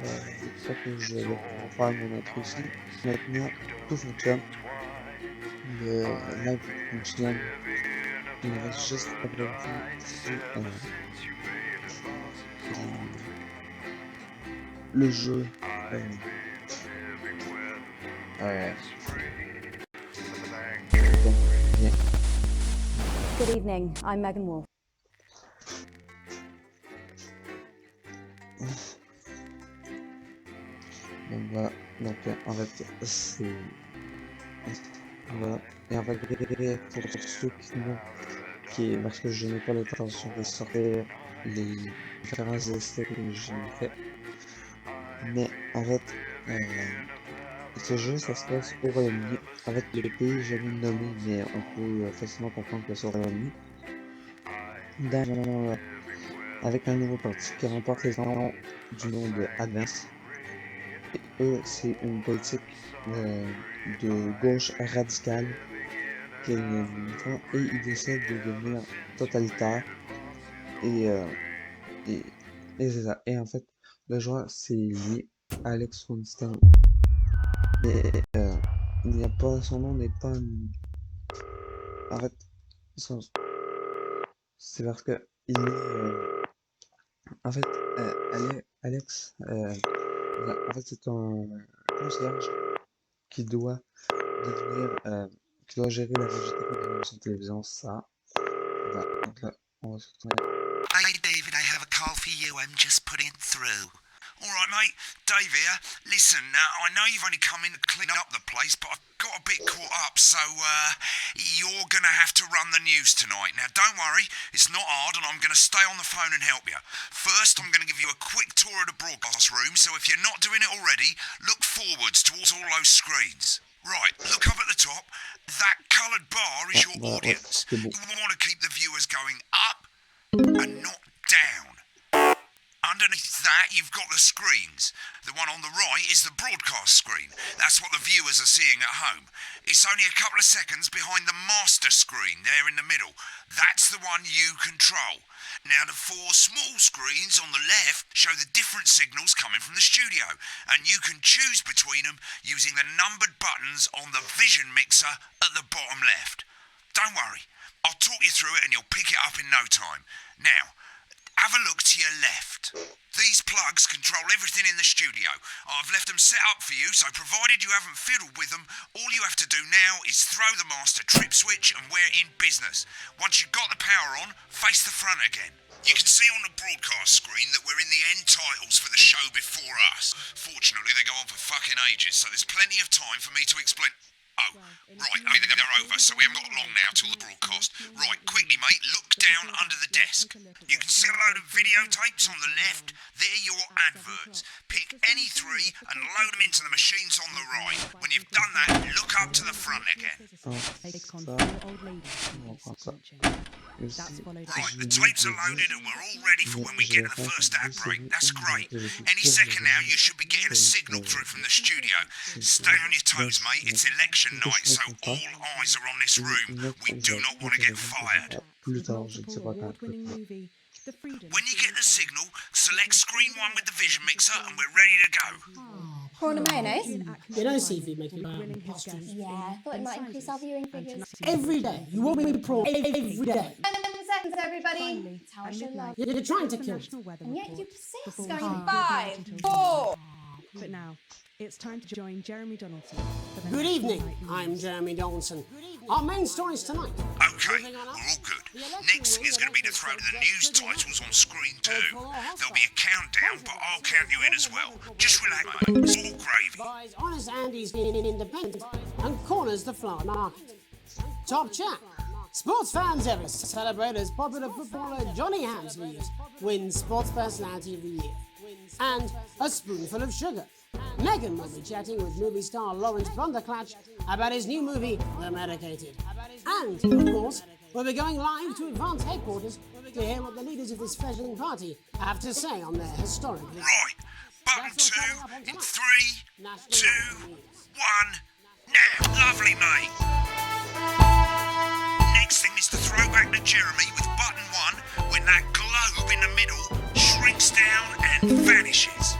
c'est ça que je vais faire mon intro ici. Maintenant, tout fonctionne. Le live fonctionne. Il me reste juste à vérifier le jeu. Bien. Good evening, I'm Megan Wolf. Donc voilà, donc en fait c'est voilà. Et en fait pour ceux qui parce que je n'ai pas l'intention de sortir les différents essais que j'ai fait, mais en fait ce jeu ça se passe au Royaume-Uni. En fait le pays j'ai jamais nommé, mais on peut facilement comprendre que c'est au Royaume-Uni. Avec un nouveau parti qui remporte les ans du nom de Advance. Et eux, c'est une politique de gauche radicale et ils décident de devenir totalitaires et c'est ça. Et en fait, le joueur c'est lié à Alex Winston, mais il n'y a pas, son nom n'est pas en fait c'est parce que il est en fait Alex en fait c'est un concierge qui doit devenir qui doit gérer la végétation de l'émission de télévision, ça. Voilà, donc là, on va se retourner. Hey David, I have a call for you. I'm just putting it through. Alright mate, Dave here. Listen, I know you've only come in to clean up the place, but I've got a bit caught up, so you're gonna have to run the news tonight. Now don't worry, it's not hard and I'm gonna stay on the phone and help you. First, I'm gonna give you a quick tour of the broadcast room, so if you're not doing it already, look forwards towards all those screens. Right, look up at the top. That coloured bar is your audience. You want to keep the viewers going up and not down. Underneath that, you've got the screens. The one on the right is the broadcast screen. That's what the viewers are seeing at home. It's only a couple of seconds behind the master screen there in the middle. That's the one you control. Now, the four small screens on the left show the different signals coming from the studio, and you can choose between them using the numbered buttons on the vision mixer at the bottom left. Don't worry, I'll talk you through it and you'll pick it up in no time. Now, have a look to your left. These plugs control everything in the studio. I've left them set up for you, so provided you haven't fiddled with them, all you have to do now is throw the master trip switch and we're in business. Once you've got the power on, face the front again. You can see on the broadcast screen that we're in the end titles for the show before us. Fortunately, they go on for fucking ages, so there's plenty of time for me to explain... Oh, right, they're over, so we haven't got long now till the broadcast. Right, quickly, mate, look down under the desk. You can see a load of videotapes on the left. They're your adverts. Pick any three and load them into the machines on the right. When you've done that, look up to the front again. Right, the tapes are loaded and we're all ready for when we get to the first ad break. That's great. Any second now, you should be getting a signal through from the studio. Stay on your toes, mate. It's election night, so all eyes are on this room. We do not want to get fired. When you get the signal, select screen 1 with the vision mixer and we're ready to go. Prawn and mayonnaise? You know seafood makes me pasties. Yeah, I thought it might increase our viewing figures. Every day. You want me to prawn every day. 10 seconds, everybody. That's how I should like. You're trying to kill me. And yet you persist. Going in 5, 4. But now, it's time to join Jeremy Donaldson. For the Good next evening. Night News. I'm Jeremy Donaldson. Our main stories tonight. Okay, we're all good. Next thing is going to be to throw to the news titles on screen 2. There'll be a countdown, but I'll count you in as well. Just relax, mate. It's all gravy. Buys Honest Andy's being independent and corners the flower market. Top chat. Sports fans ever celebrate as popular footballer Johnny Hamsleys wins Sports Personality of the Year. And a spoonful of sugar. Megan will be chatting with movie star Lawrence Blunderclatch about his new movie, The Medicated. And, of course, we'll be going live to Advance headquarters to hear what the leaders of this fledgling party have to say on their historic visit. Right, button 2 in 3, 2, 1, now. Lovely, mate. Next thing is to throw back to Jeremy with button 1 when that globe in the middle shrinks down and vanishes.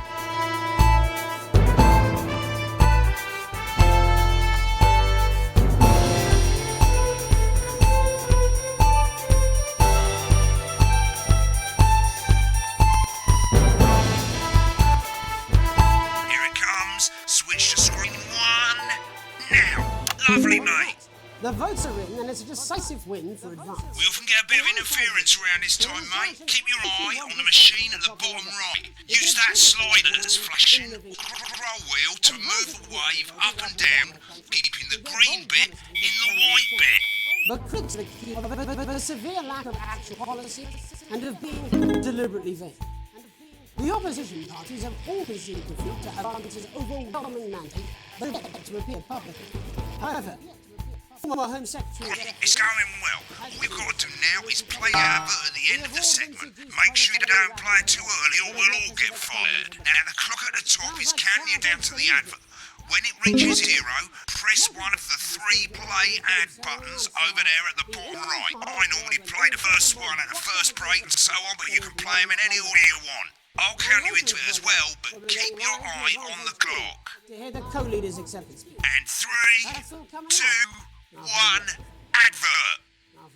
votes are in, and it's a decisive win for Advance. We often get a bit of interference around this time, mate. Keep your eye on the machine at the bottom right. Use that slider that's flashing scroll wheel to move the wave up and down, keeping the green bit in the white bit. But critics accuse of a severe lack of actual policy and of being deliberately vague. The opposition parties have all conceded defeat to Advance's overwhelming mandate, but yet to appear publicly. However, former Home Secretary... It's going well. All we've got to do now is play the advert at the end of the segment. Make sure you don't play it too early or we'll all get fired. Now, the clock at the top is counting you down to the advert. When it reaches 0, press one of the 3 play ad buttons over there at the bottom right. I normally play the first one at the first break and so on, but you can play them in any order you want. I'll count you into it as well, but keep your eye on the clock. To hear the co-leader's acceptance speech. And 3, 2, 1, advert.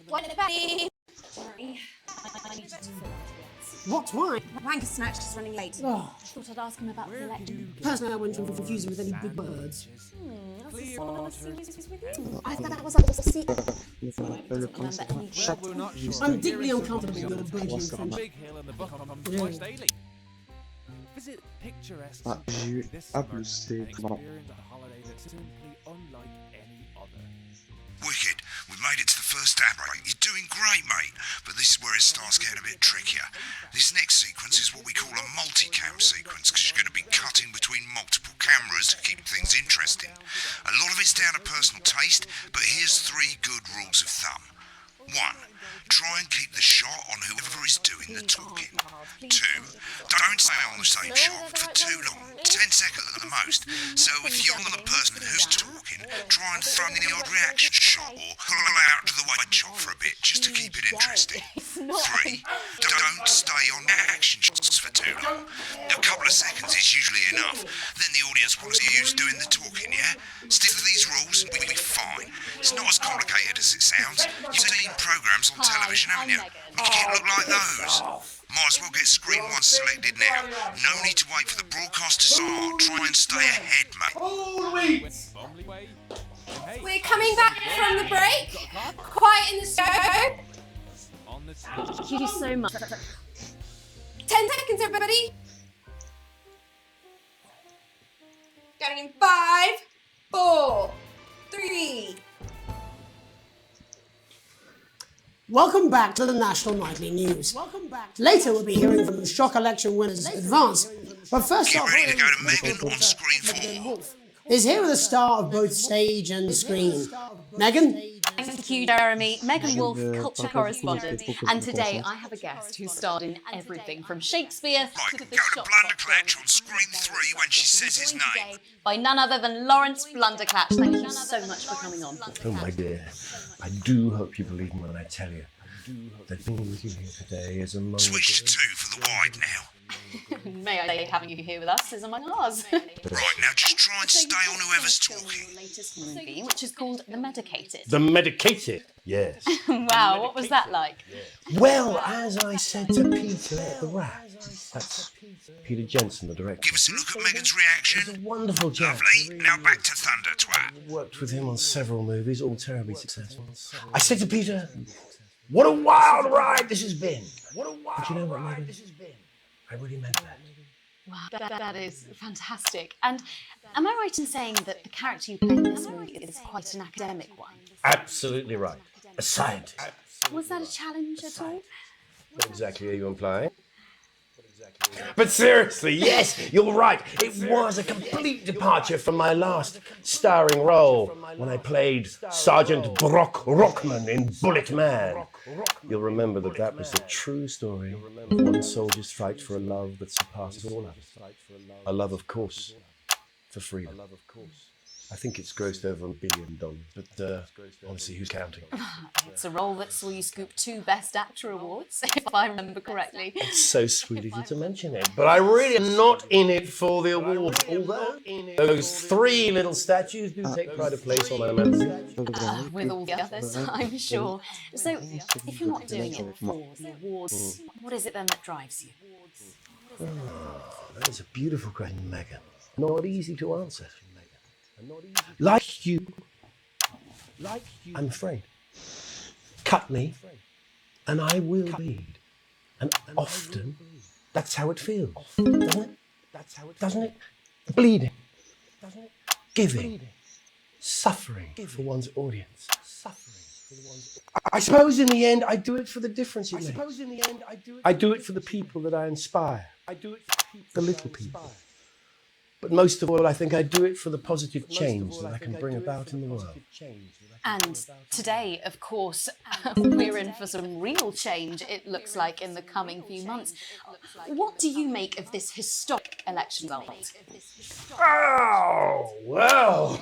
What about me? Sorry. I need to do What? Why? Wanker Snatch is running late. Oh, I thought I'd ask him about the election. personally, I wouldn't confuse him with any big words. I thought that was a secret. Le principe, chaque I'm deeply uncomfortable with the burgeoning French. friendship. Ah, j'ai eu A plus C. Bon. Wicked, we've made it to the first ad break. You're doing great, mate, but this is where it starts getting a bit trickier. This next sequence is what we call a multicam sequence, because you're going to be cutting between multiple cameras to keep things interesting. A lot of it's down to personal taste, but here's 3 good rules of thumb. 1. Try and keep the shot on whoever is doing the talking. 2. Don't stay on the same shot for too long, 10 seconds at the most. So if you're the person who's talking, try and throw in the odd reaction shot or pull out to the wide shot for a bit, just to keep it interesting. 3. Don't stay on action shots for too long. A couple of seconds is usually enough. Then the audience wants to use doing the talking, yeah? Stick to these rules and we'll be fine. It's not as complicated as it sounds. You've seen programs on television, haven't you? Make it look like those. Might as well get screen 1 selected now. No need to wait for the broadcast to start. Try and stay ahead, mate. We're coming back from the break. Quiet in the studio. Thank you so much. 10 seconds, everybody. Counting in 5, 4, 3. Welcome back to the National Nightly News. Later, we'll be hearing from shock election winners Advance. But first Get off, ready to go to Megan on screen 4. is here with a star of both stage and screen. Megan? Thank you, Jeremy. Megan Wolf, culture correspondent. And today I have a guest who starred in everything from Shakespeare Right, to go the to shop Blunderclatch on screen 3 when she says his joined name. today by none other than Lawrence Blunderclatch. Thank you so much for coming on. Oh, my dear, I do hope you believe me when I tell you that being with you here today is among Switch to 2 for the wide now. May I say having you here with us is among ours. Right, now just try and stay on whoever's Your talking. latest movie, which is called The Medicated. The medicated, yes. Wow, what was that like? Well, as I said to Peter at the Rat, that's Peter Jensen, the director. Give us a look at Megan's He's a reaction. wonderful chap. Lovely. Now back to Thunder Twat. Worked with him on several movies, all terribly successful. I said to Peter, what a wild ride this has been. But you know what, Megan? I really meant that. Wow, that is fantastic. And am I right in saying that the character you play in this movie is quite an academic one? Absolutely right. A scientist. Was that a challenge at all? What exactly are you implying? But seriously, yes, you're right. It was a complete departure from my last starring role when I played Sergeant Brock Rockman in Bullet Man. You'll remember that that was the true story of one soldier's fight for a love that surpasses all others. A love, of course, for freedom. I think it's grossed over $1 billion, but honestly, who's counting? It's a role that saw you scoop 2 Best Actor awards, if I remember correctly. It's so sweet of you to mention it, but I really am not in it for the awards, although those 3 little statues do take pride of place on my mantelpiece. With all the others, I'm sure. So, if you're not doing it for the awards, what is it then that drives you? That is a beautiful question, Megan. Not easy to answer. Like you, I'm afraid. Cut me, and I will bleed. And often, that's how it feels, doesn't it? Doesn't it? Bleeding, giving, suffering for one's audience. I suppose in the end, I do it for the difference it makes. I do it for the people that I inspire. The little people. But most of all, I think I do it for the positive change that I can bring about in the world. And today, of course, we're in for some real change, it looks like, in the coming few months. What do you make of this historic election result? Oh, well.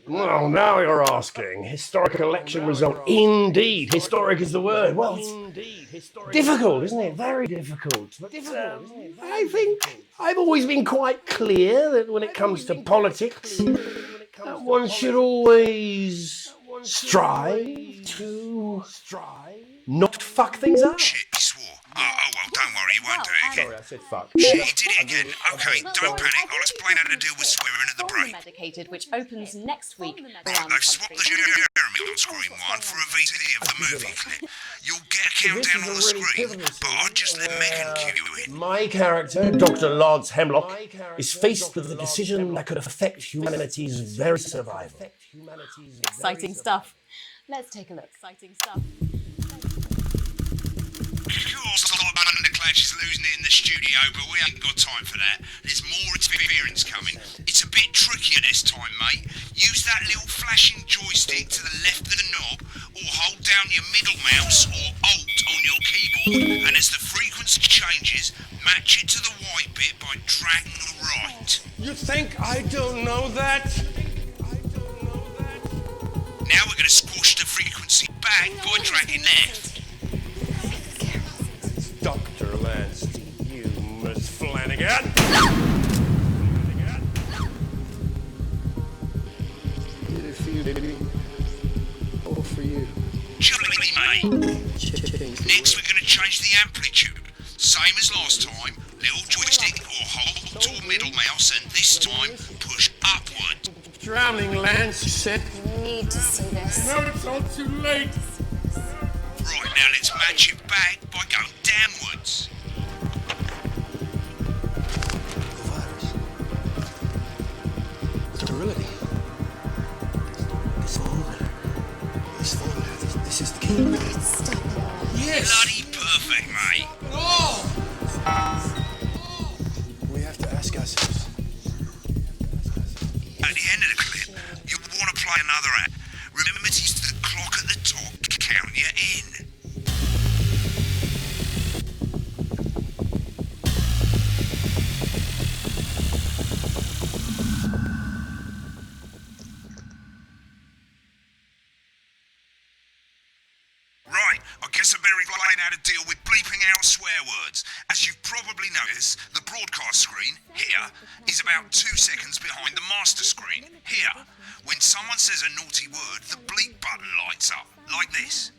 Well, now you're asking. Historic election result. Indeed. Historic is the word. Well, it's difficult, isn't it? Very difficult. But, I think I've always been quite clear that when it comes to politics, one should always strive to not fuck things up. Shit, he swore. Oh, well, don't worry, he won't do it again. Sorry, I said fuck. Shit, he did it again. Okay, don't panic. I'll explain how to deal with swearing at the break. Medicated, which opens next week. Right, they've swapped the Jeremy on screen one for a VCD of the movie clip. You'll get a countdown on the screen, but I'll just let Megan cue you in. My character, Dr. Lance Hemlock, is faced with a decision that could affect humanity's very survival. Exciting stuff. Let's take a look. Exciting stuff. Clash is losing it in the studio, but we ain't got time for that. There's more experience coming. It's a bit trickier this time, mate. Use that little flashing joystick to the left of the knob, or hold down your middle mouse or Alt on your keyboard, and as the frequency changes, match it to the white bit by dragging the right. You think I don't know that? Now we're going to squash the frequency back by dragging left. Dr. Lance, you Miss Flanagan. Did it for you, baby. All for you. Chilly, mate. Next we're going to change the amplitude. Same as last time. Little joystick or hold or middle mouse, and this time push upward. Drowning, Lance, you said. Need to see this. No, it's all too late. Right, now let's match it back by going downwards. The virus. Sterility. This formula. This is the key. Stop it. Yes. Bloody perfect, mate. We have to ask ourselves. At the end of the clip, you'll want to play another act. Remember to use the clock at the top to count you in. Right, I guess I better explain how to deal with bleeping out swear words. As you've probably noticed, the broadcast screen, here, is about 2 seconds behind the master screen, here. When someone says a naughty word, the bleep button lights up, like this.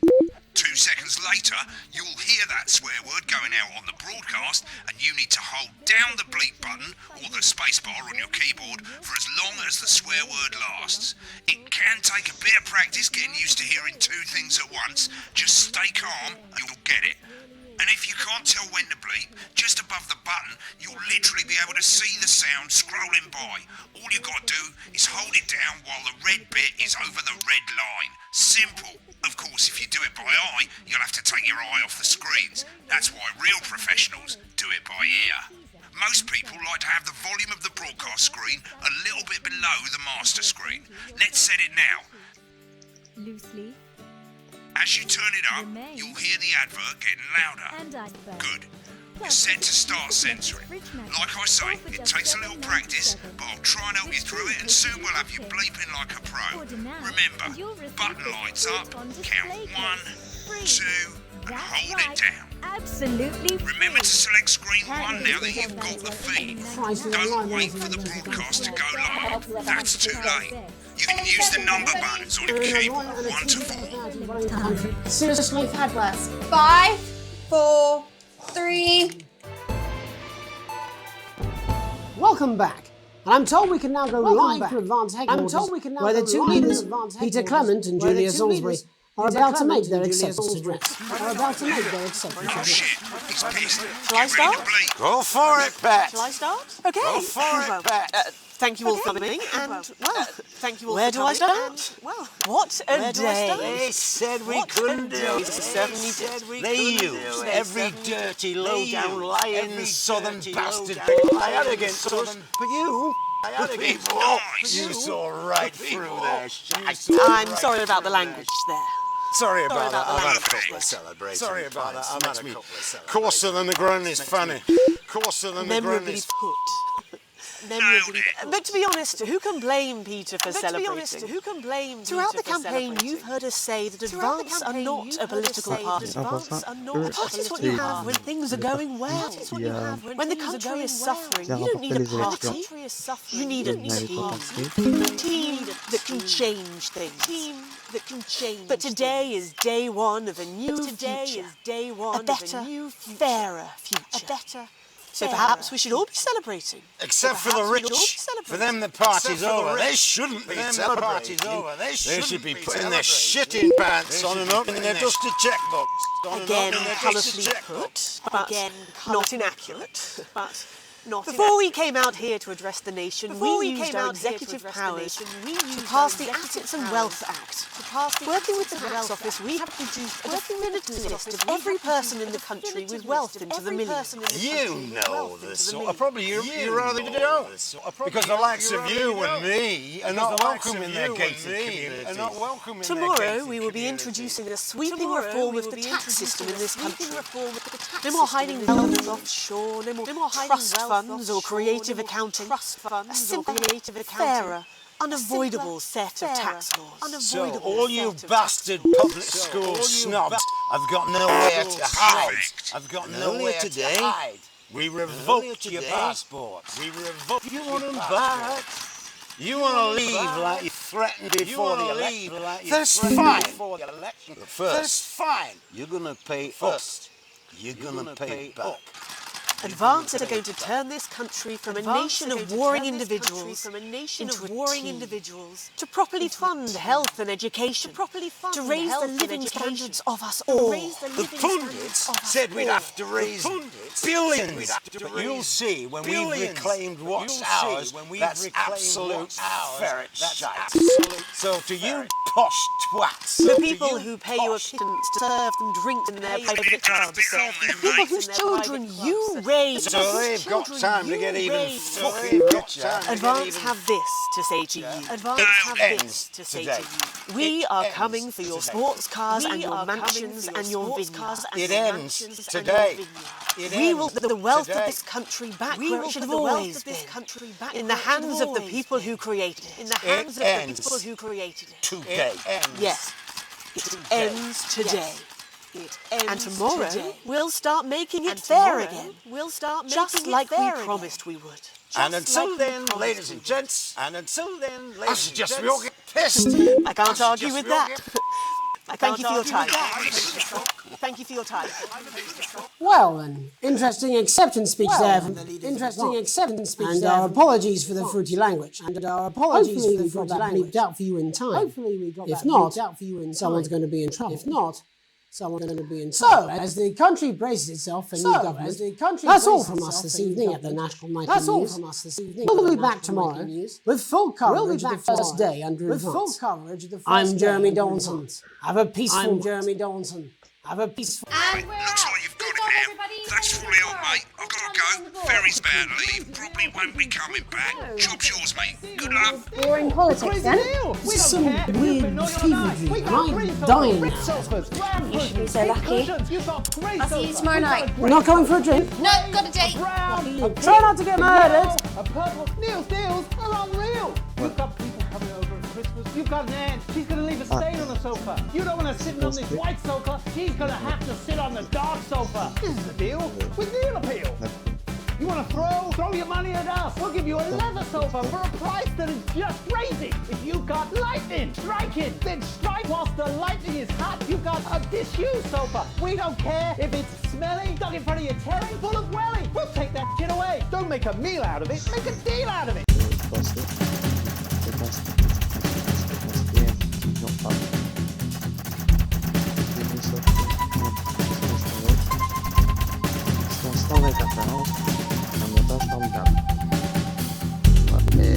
2 seconds later, you'll hear that swear word going out on the broadcast, and you need to hold down the bleep button, or the spacebar on your keyboard, for as long as the swear word lasts. It can take a bit of practice getting used to hearing 2 things at once. Just stay calm, and you'll get it. And if you can't tell when to bleep, just above the button, you'll literally be able to see the sound scrolling by. All you got to do is hold it down while the red bit is over the red line. Simple. Of course, if you do it by eye, you'll have to take your eye off the screens. That's why real professionals do it by ear. Most people like to have the volume of the broadcast screen a little bit below the master screen. Let's set it now. Loosely. As you turn it up, you'll hear the advert getting louder. Good. You're set to start censoring. Like I say, it takes a little practice, but I'll try and help you through it, and soon we'll have you bleeping like a pro. Remember, button lights up, count 1, 2, and hold it down. Absolutely. Remember to select screen 1 now that you've got the feed. Don't wait for the broadcast to go live. That's too late. You can use the number buttons on your keyboard, 1 to 4. Seriously, we've had worse. 5, 4, 3. Welcome back. And I'm told we can now go live to Advanced Headquarters, where the two leaders, Peter Clement and Julia Salisbury, are about to make their acceptance address. Shit, he's pissed. Shall I start? Go for it, Pat. Shall I start? Okay. Go for it, Pat. Thank you all for coming, and Thank you all where for do I coming, start? What a day! They said we couldn't do it. Certainly did. They used every dirty, low-down, lying southern bastard I had against us. But you, people, you saw right through their shit. I'm sorry about the language there. Sorry about that. I've had a couple of celebrations. Sorry about that. I've had a couple of celebrations. Coarser than the ground is funny. Coarser than the ground is... But to be honest, who can blame Peter for celebrating? Throughout the campaign, you've heard us say that Advance are not a political party. A party's what you have when things are going well. When the country is suffering, you don't need a party. You need a team. A team that can change things. But today is day one of a new future. A better, fairer future. So perhaps we should all be celebrating. Except for the rich. For them the party's over. They shouldn't be celebrating. They should be putting their shitting pants on and opening their dusty checkbooks. Again, colourfully put, but not inaccurate. Before we came out here to address the nation, we used our executive powers to pass the Assets and Wealth Act. Working with the tax office, we have produced a definitive list of every person in the country with wealth into the millions. You know this sort of... Probably you rather don't. Because the likes of you and me are not welcome in their gated community. Tomorrow we will be introducing a sweeping reform of the tax system in this country. No more hiding wealth offshore, no more trust funds or creative accounting. A simpler, fairer, unavoidable set of tax laws. So all you bastard public school snobs have got nowhere to hide. I've got nowhere to hide. We revoked your passports. You want them back. You want to leave like you threatened before the election. That's fine. First, fine. You're going to pay us. You're going to pay back. Advance are going to turn this country from a nation of warring individuals into a team, to properly fund health and education, to raise the living standards of us all. The pundits said we'd have to raise billions, but you'll see when we've reclaimed what's ours, that's absolute ferret shite. So to you posh twats, the people who pay your pittance to serve them drinks in their private clubs, the people whose children you raise, so they've got time to get even fucking richer. Advance have this to say to you. Advance have this to say to you. We are coming for your sports cars and your mansions and your vineyards. It ends today. We will put the wealth of this country back where it should have always been. In the hands of the people who created it. In the hands of the people who created it. Today. Yes. It ends today. And tomorrow, we'll start making it fair again. Just like we promised we would. And until then, ladies and gents, I suggest we all get pissed. I can't argue with that. Thank you for your time. Thank you for your time. Well, an interesting acceptance speech there from the leaders. And our apologies for the fruity language. Hopefully we got that bleeped out for you in time. If not, someone's going to be in trouble. So, as the country braces itself for new government, that's all from us this evening at the National Night of News. We'll be back tomorrow with full coverage of the first day under Advance. I'm Jeremy Donaldson. Have a peaceful... And we're Looks like you've got it now. That's fully on, mate. I've got to go. Ferry's about to leave. Probably won't be coming back. Job's yours, mate. Good luck. boring politics then. This is some weird fever dream, and I'm dying now. You should be so lucky. I'll see you tomorrow night. We're not going for a drink. No, got a date. Try not to get murdered. Neil's deals are unreal. You've got people coming over at Christmas. You've got an aunt. She's going to leave a stain on the sofa. You don't want to sit on this white sofa. She's going to have to sit on the dark sofa. This is the deal with Neil Appeal. You want to throw your money at us? We'll give you a leather sofa for a price that is just crazy. If you've got lightning, strike it. Then strike whilst the lightning is hot. You've got a disused sofa. We don't care if it's smelly, stuck in front of your telly, full of welly. We'll take that shit away. Don't make a meal out of it. Make a deal out of it. sans interférence, un montage formidable. Ouais, mais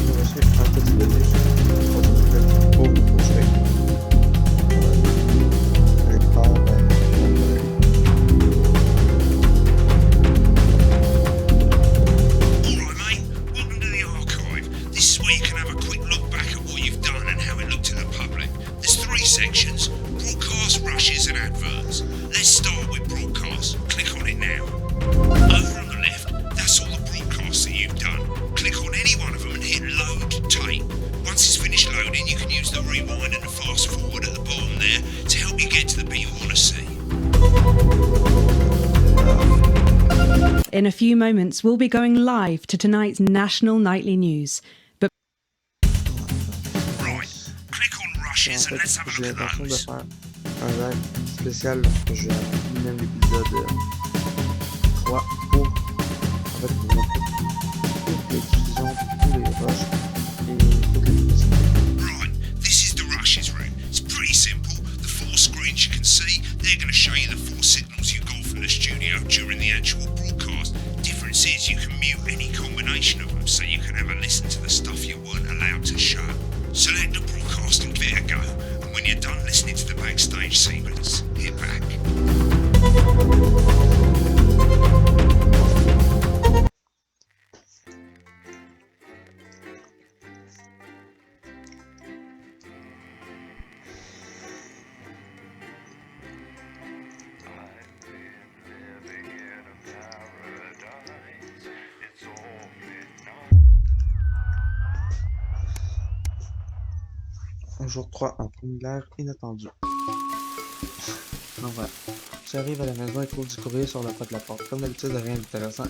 j'ai reçu un petit bébé sur pour jouer. Avec part sections, broadcast, rushes and adverts. Let's start with broadcast. Click on it now. Over on the left, that's all the broadcasts that you've done. Click on any one of them and hit load tape. Once it's finished loading, you can use the rewind and the fast forward at the bottom there to help you get to the bit you want to see. In a few moments, we'll be going live to tonight's national nightly news. But en fait, j'ai l'intention de faire un live spécial lorsque je finis même l'épisode 3 pour en fait vous montrer toutes les diffusions, tous les rushs et toutes les possibilités. Right, this is the rushes room. It's pretty simple. The 4 screens you can see, they're going to show you the 4 signals you got from the studio during the actual broadcast. Difference is you can mute any combination of them so you can have a listen to the stuff you weren't allowed to show. Select the broadcast and give it a go, and when you're done listening to the backstage sequence, hit back. Jour 3, un formulaire inattendu. Donc voilà, j'arrive à la maison et trouve du courrier sur la porte de la porte. Comme d'habitude, rien d'intéressant.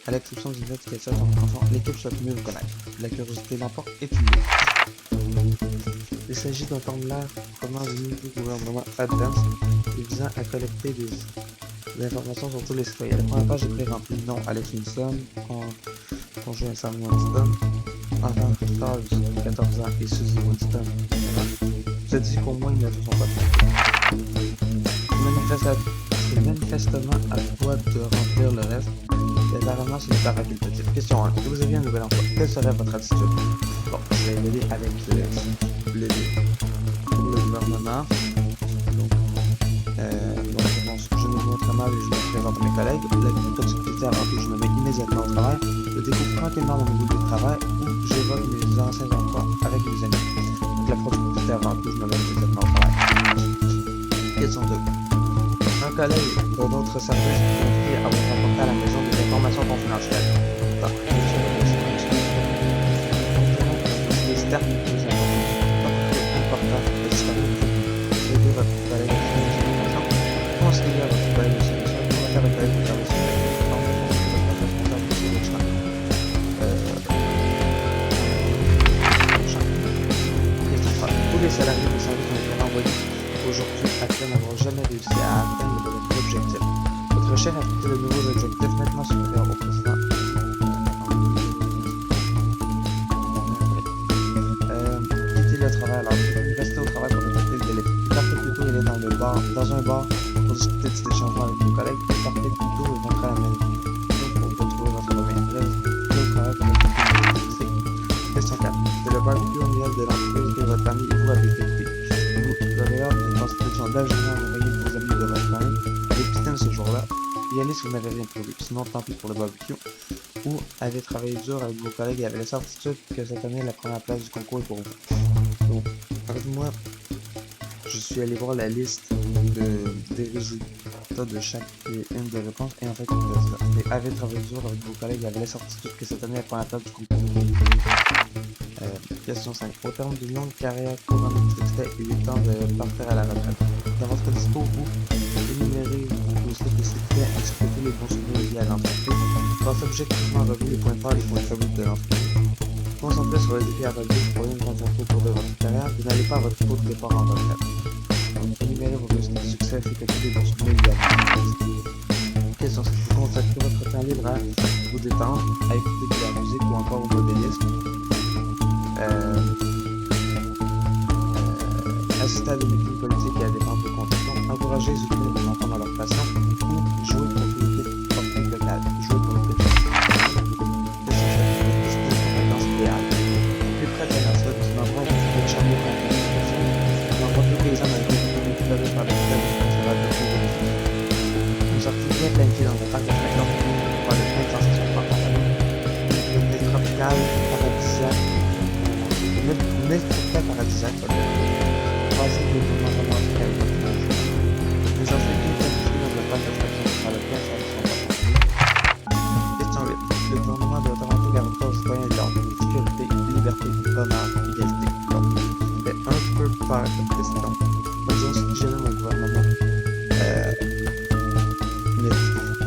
À l'exception d'une notification en mention, l'équipe souhaite mieux vous connaître. La curiosité l'emporte et tu lis. Il s'agit d'un formulaire provenant du nouveau gouvernement Advance et visant à collecter des informations sur tous les citoyens. La première page est pré-remplie. Nom Alex Winston, conjoint Sam Winston, enfant Charles, 14 ans, et Suzy Winston, 9 ans. Je dis qu'au moins ils ne se sont pas trompés. C'est manifestement à toi de remplir le reste. Apparemment, ce n'est pas facultatif. Question 1. Si vous aviez un nouvel emploi, quelle serait votre attitude? Bon, je vais y aller avec le gouvernement. Donc, je me montre mal et je me présente à mes collègues. La productivité avant tout, je me mets immédiatement au travail. Je découvre tranquillement mon niveau de travail ou j'évoque mes anciens emplois avec mes amis. Donc, la productivité avant tout, je me mets immédiatement au travail. Question 2. Un collègue d'un autre service confie à vous rapporter à la maison des informations confidentielles. Les stars plus important de disponibilité. Aidez votre collègue à trouver des informations. Conseillez à votre collègue des solutions. Commencez à votre collègue de service. Tous les salariés des services ont été renvoyés aujourd'hui après n'avoir jamais réussi à atteindre votre objectif. Votre chef a fixé de nouveaux objectifs nettement supérieurs au précédent. Quittez le travail alors restez au travail pour respecter le délai. Partez plutôt et allez dans un bar pour discuter de ces changements avec vos collègues. Partez plutôt et rentrez à la maison pour retrouver votre domaine. Restez au travail pour respecter le délai. Question 4. C'est le barbecue annuel de l'entreprise que votre famille et vous avez fêté. Vous avez hâte d'une constitution d'ingénieur envoyée de vos amis de votre famille. Allez piscine ce jour-là. Y allez si vous n'avez rien prévu. Sinon, tant pis pour le barbecue. Ou avez travaillé dur avec vos collègues et avez la certitude que cette année, la première place du concours est pour vous. Donc, avec moi, je suis allé voir la liste des résultats de chaque une des réponses. Et en fait, c'est avez travaillé dur avec vos collègues et avez la certitude que cette année, la première place du concours est pour vous. Question 5. Au terme d'une longue carrière couronnée de succès, il est temps de partir à la retraite. Dans votre discours, vous énumérez vos dossiers de succès, exploitez les bons souvenirs liés à l'entreprise, passez objectivement en revue les points forts et les points faibles de l'entreprise. Concentrez sur les défis à relever pour une rencontre au cours de votre carrière, vous n'allez pas à votre taux de départ en retraite. Donc, énumérez vos dossiers de succès, exploitez les bons souvenirs liés à l'entreprise. Question 6. Vous consacrez votre temps libre à vous détendre, à écouter de la musique ou encore au modélisme. À assister à des meetings politiques et à des ventes de compétitions, encourager et soutenir les enfants dans leur passion, ou jouer pour l'équipe sportive locale, jouer pour l'équipe compétences idéales. Plus près de la nation, c'est un endroit où vous pouvez charmer pour la communication, un endroit plus paysan dans lequel vous pouvez récupérer par le système conservateur de plus de une sortie bien planifiée dans un parc d'attractions pour avoir plein de sensations fortes en famille, une ville tropicale, paradisiaque, paradisiaque, passer des moments romantiques avec votre famille. Des entrées bien planifiées dans un parc d'attractions pour faire le plein de sensations fortes en famille. Question 8. Le gouvernement de Toronto garantit aux citoyens de l'ordre, sécurité, liberté, bonheur, égalité. Donc, ça fait un peu peur cette question. Moi, je suis gêné dans le gouvernement. Mais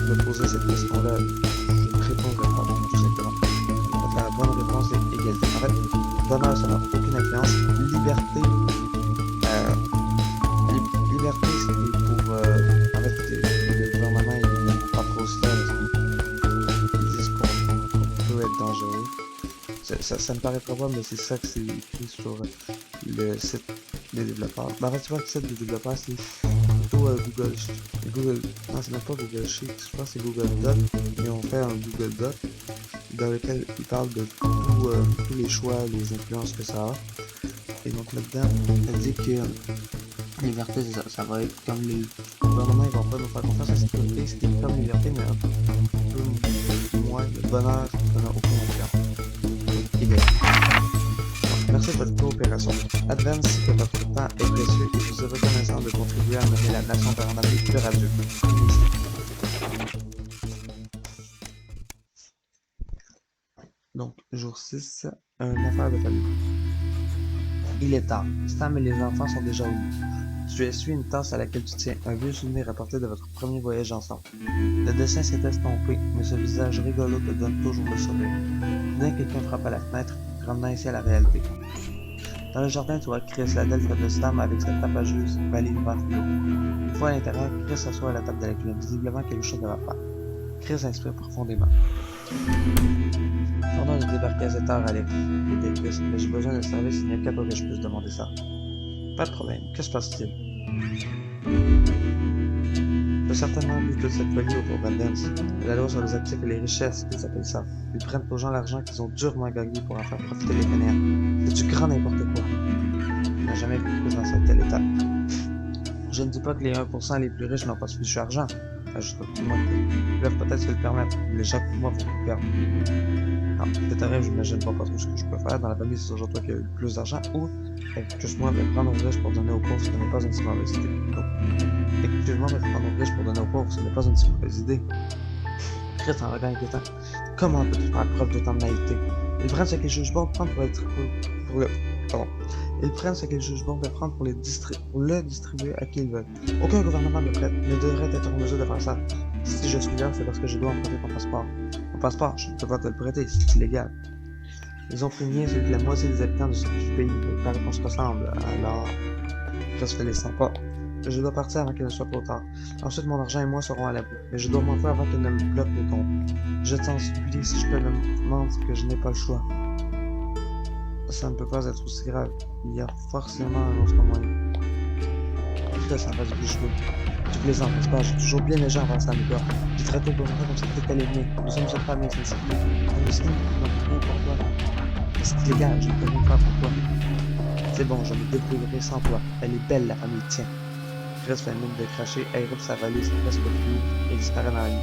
me poser cette question-là, je répondrai pas, tout simplement. En fait, la bonne réponse est égalité. En fait, bonheur, ça n'a aucune influence. Liberté, liberté, c'était pour. En fait, le gouvernement, il n'aime pas trop ça. Ils disent qu'on peut être dangereux. Ça me paraît probable, mais c'est ça que c'est écrit sur le site des développeurs. Ben, en fait, tu vois, le site des développeurs, c'est plutôt Google. Non, c'est même pas Google Sheets, je pense que c'est Google Doc. Ils ont fait un Google Doc dans lequel ils parlent de tous les choix, les influences que ça a. Et donc là-dedans, elle dit que liberté, ça va être comme les gouvernements, ils vont pas nous faire confiance à la sécurité, c'était comme liberté, mais un peu moins. Le bonheur, ça n'a aucune influence. Idéal. Merci de votre coopération. Advance que votre temps est précieux et je suis reconnaissant de contribuer à mener la nation vers un avenir plus radieux. Donc, jour 6, une affaire de famille. Il est tard. Sam et les enfants sont déjà au lit. Tu essuies une tasse à laquelle tu tiens, un vieux souvenir rapporté de votre premier voyage ensemble. Le dessin s'est estompé, mais ce visage rigolo te donne toujours le sourire. Soudain, quelqu'un frappe à la fenêtre, ramenant ici à la réalité. Dans le jardin, tu vois Chris, la delphe de Stam avec sa tapageuse valide devant l'eau. Une fois à l'intérieur, Chris s'assoit à la table de lecture, visiblement quelque chose de faire. Chris inspire profondément. Pardon de débarquer à cette heure, Alex, dit Chris, mais j'ai besoin de service, il n'y a qu'à toi que je puisse demander ça. Pas de problème, que se passe-t-il? Tu as certainement vu toute cette folie autour d'Advance. La loi sur les actifs et les richesses, ils appellent ça. Ils prennent aux gens l'argent qu'ils ont durement gagné pour en faire profiter les fainéants. C'est du grand n'importe quoi. On n'a jamais vu dans cette telle étape. Je ne dis pas que les 1% les plus riches n'ont pas suffisamment d'argent. Ajoute moi ils peuvent peut-être se le permettre. Les gens comme moi vont le perdre. Alors, c'est un rêve, j'imagine pas trop ce que je peux faire. Dans la famille, c'est toujours toi qui as eu le plus d'argent. Ou, excuse-moi, mais prendre aux riches pour donner aux pauvres, ce n'est pas une si mauvaise idée. Donc, excuse-moi, mais prendre aux riches pour donner aux pauvres, ce n'est pas une si mauvaise idée. Christ, en regard inquiétant. Comment peux-tu faire preuve d'autant de naïveté? Ils prennent ce qu'ils jugent bon de prendre Ils prennent ce qu'ils jugent bon de prendre pour le distribuer à qui ils veulent. Aucun gouvernement ne devrait être en mesure de faire ça. Si je suis là, c'est parce que je dois emprunter ton passeport. Mon passeport, je ne peux pas te le prêter, c'est illégal. Ils ont pris le mien, celui de la moitié des habitants de ce pays. Il paraît qu'on se ressemble, alors je fais les 100 pas. Je dois partir avant qu'il ne soit trop tard. Ensuite, mon argent et moi seront à l'abri. Mais je dois m'en faire avant qu'il ne me bloque les comptes. Je t'en supplie, si je peux me mentir que je n'ai pas le choix. Ça ne peut pas être aussi grave. Il y a forcément un autre moyen. Chris, en fait, je veux. Tu plaisantes, n'est-ce pas? J'ai toujours bien les gens avant ça, mes gars. J'ai traité pour moi comme si c'était l'ennemi. Nous sommes une famille, c'est ça. Augustine, je n'ai rien pour toi. C'est illégal, je ne peux rien faire pour toi. C'est bon, je me débrouillerai sans toi. Elle est belle, la famille, tiens. Chris fait une mine de cracher, aérite sa valise presque plus et disparaît dans la nuit.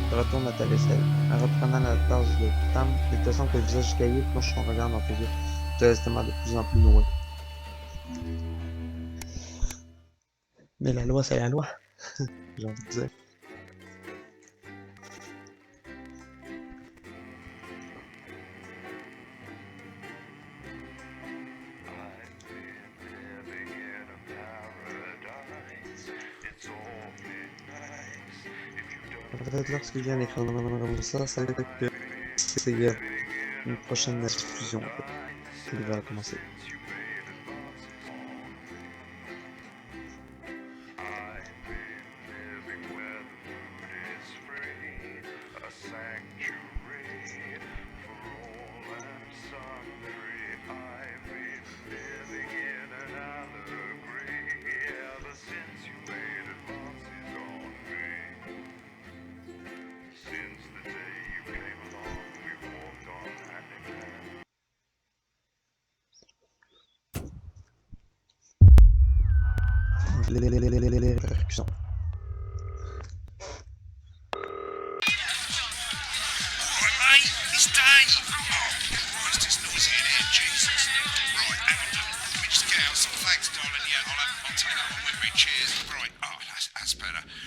Tu retournes à ta vaisselle. En reprenant la tasse de Tam, il te semble que le visage caillé plonge son regard dans tes yeux. Tu es justement de plus en plus noué. Mais la loi, c'est la loi. J'ai envie de dire. Peut-être lorsqu'il y a un écran comme ça veut dire que c'est une prochaine diffusion qui va commencer. les répercussions.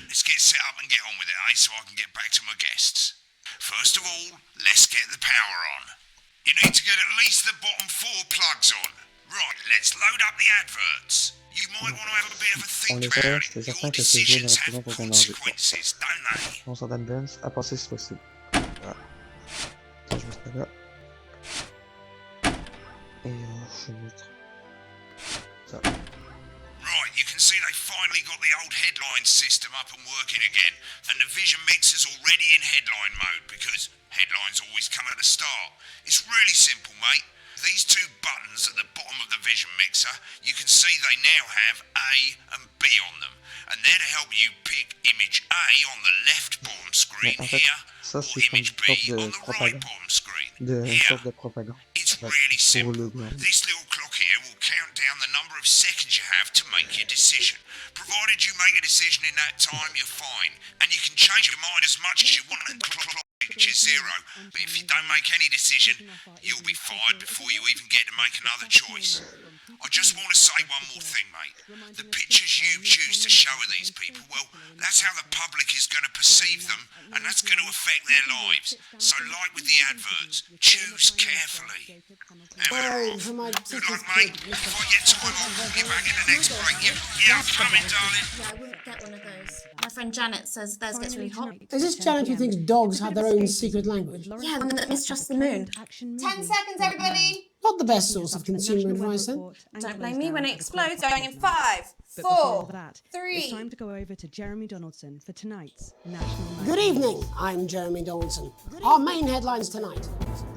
Let's get set up and get on with it, so I can get back to my guests. First of all, let's get the power on. You need to get at least the bottom 4 plugs on. Right, let's load up the adverts. You might want to have a bit of a think about it. Your decisions have consequences, don't they? On s'en advance à passer si possible. Voilà. Ça, je vais là. Et je vais mettre ça. Right, you can see they finally got the old headline system up and working again, and the Vision Mixer's already in headline mode because headlines always come at the start. It's really simple, mate. These 2 buttons at the bottom of the Vision Mixer, you can see they now have A and B on them, and they're to help you pick image A on the left bottom screen here, or image B on the right bottom screen here. It's really simple. This little clock here will count down the number of seconds you have to make your decision. Provided you make a decision in that time, you're fine, and you can change your mind as much as you want and the clock reaches 0. But if you don't make any decision, you'll be fired before you even get to make another choice. I just want to say one more thing, mate. The pictures you choose to show of these people, well, that's how the public is going to perceive them, and that's going to affect their lives. So like with the adverts, choose carefully. Now we're off. Good luck, mate. If I get time, I'll call you back in the next break. Yeah, I'm coming, darling. Yeah, I wouldn't get one of those. My friend Janet says theirs gets really hot. Is this Janet who thinks dogs have their own secret language? Yeah, the one that mistrusts the moon. 10 seconds, everybody. Not the best source of consumer advice, then. Don't blame me when it explodes. Going in 5, But before 4, that, 3. it's time to go over to Jeremy Donaldson for tonight's National Night. Good evening, I'm Jeremy Donaldson. Our main headlines tonight.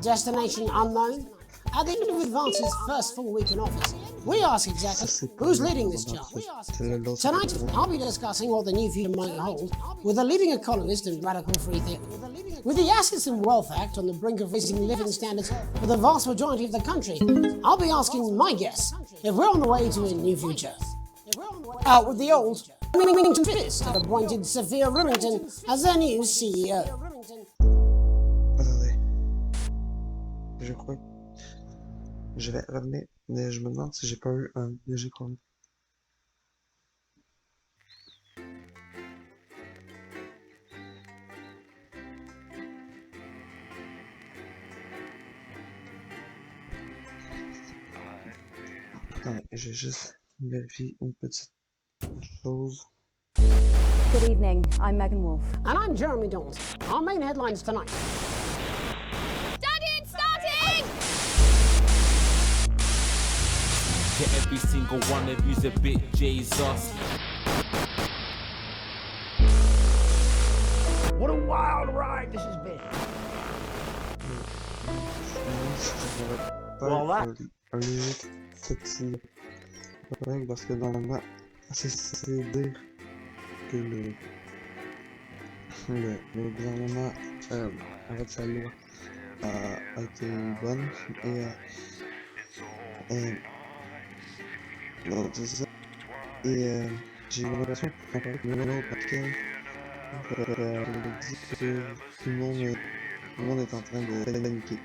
Destination unknown. At the end of Advance's first full week in office, we ask exactly who's leading this charge. Tonight, I'll be discussing what the new future might hold with a leading economist and radical free thinker. With the Assets and Wealth Act on the brink of raising living standards for the vast majority of the country, I'll be asking my guests if we're on the way to a new future. Out with the old, meaning twist have appointed Sophia Remington as their new CEO. Attendez. Je crois que je vais revenir, mais je me demande si j'ai pas eu un léger problème. Attendez, j'ai juste vérifié une petite chose. Good evening, I'm Megan Wolf. And I'm Jeremy Donaldson. Our main headlines tonight. Daddy, it's starting! To every single one of you's a bit Jesus. What a wild ride this has been. Un léger petit problème parce que normalement c'est dire que le gouvernement avec sa loi a été bonne non, c'est ça. Et j'ai eu l'impression qu'on parlait de l'autre article dit que tout le monde est en train de paniquer.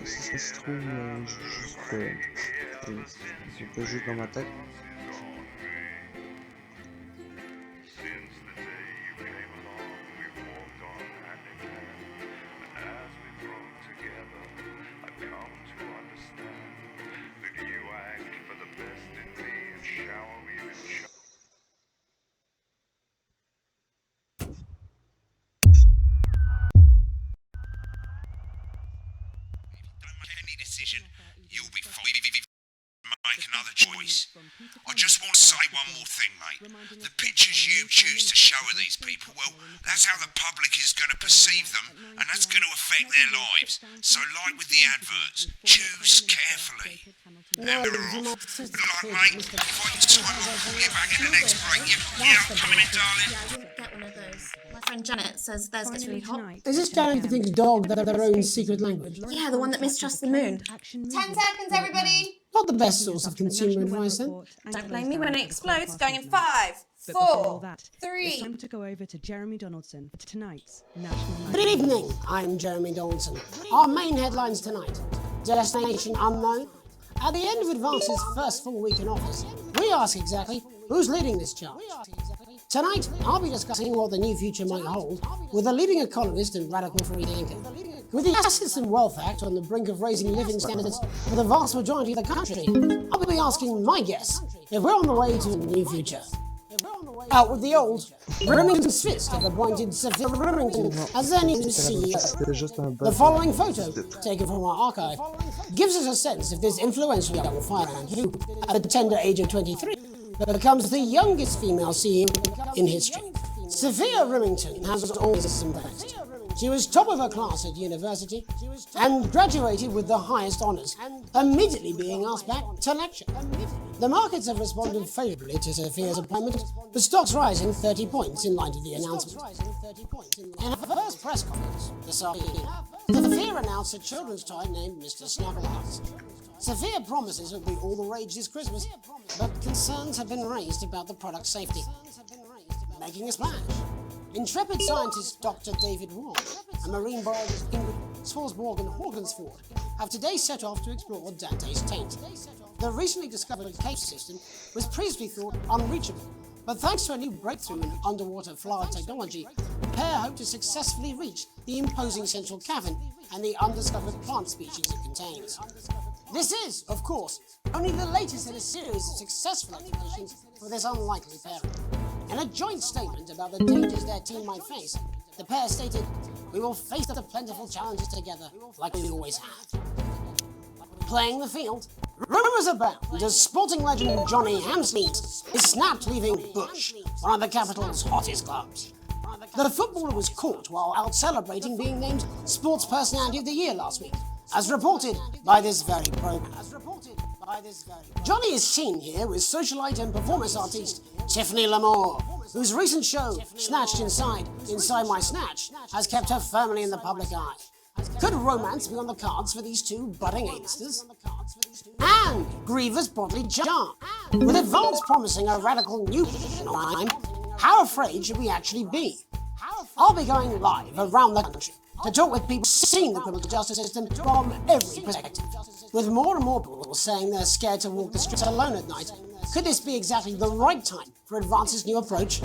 Si ça se trouve, c'est juste dans ma tête. You'll be fine. Make another choice. I just want to say one more thing, mate. The pictures you choose to show of these people, well, that's how the public is going to perceive them, and that's going to affect their lives. So, like with the adverts, choose carefully. Now we're off. Good luck, mate. If I get time, I'll call you back in the next break. Yeah, I'm coming in, darling. friend Janet says theirs gets really hot. Is this Janet who thinks dogs have their own secret language? Yeah, the one that mistrusts the moon. 10 seconds, everybody. Not the best source of consumer advice, then. Don't blame me when it explodes. Going in 5, But before all 4, that, 3. it's time to go over to Jeremy Donaldson for tonight's National Good evening, I'm Jeremy Donaldson. Our main headlines tonight. Destination unknown. At the end of Advance's first full week in office, we ask exactly who's leading this charge. Tonight, I'll be discussing what the new future might hold with a leading economist and radical free thinker. With the Assets and Wealth Act on the brink of raising living standards for the vast majority of the country, I'll be asking my guess if we're on the way to a new future. Out with the old, Remington's fist have appointed Sophia Remington as their new CEO. The following photo, taken from our archive, gives us a sense of this influential young fireman who, at the tender age of 23, becomes the youngest female CEO in history. Sophia Remington has always impressed. She was top of her class at university and graduated with the highest honours, immediately being asked back to lecture. The markets have responded favourably to Sophia's appointment, with stocks rising 30 points in light of the announcement. In her first press conference this afternoon, Sophia announced a children's toy named Mr. Snugglehearts. Sophia promises it will be all the rage this Christmas, but concerns have been raised about the product's safety. Making a splash. Intrepid scientist Dr. David Wong and marine biologist Ingrid Swarsborg and Hawkinsford have today set off to explore Dante's taint. The recently discovered cave system was previously thought unreachable, but thanks to a new breakthrough in underwater flower technology, the pair hope to successfully reach the imposing central cavern and the undiscovered plant species it contains. This is, of course, only the latest in a series of successful expeditions for this unlikely pairing. In a joint statement about the dangers their team might face, the pair stated, "We will face the plentiful challenges together like we always have." Playing the field, rumours abound as sporting legend Johnny Hamsmead is snapped leaving Bush, one of the capital's hottest clubs. The footballer was caught while out celebrating being named Sports Personality of the Year last week, as reported by this very programme. Johnny is seen here with socialite and performance artiste Tiffany Lamore, whose recent show, Snatched Inside My Snatch, has kept her firmly in the public eye. Could romance be on the cards for these two budding A-listers? And grievous bodily charm. With Advance promising a radical new crime, how afraid should we actually be? I'll be going live around the country to talk with people seeing the criminal justice system from every perspective. With more and more people saying they're scared to walk the streets alone at night, could this be exactly the right time for Advance's new approach?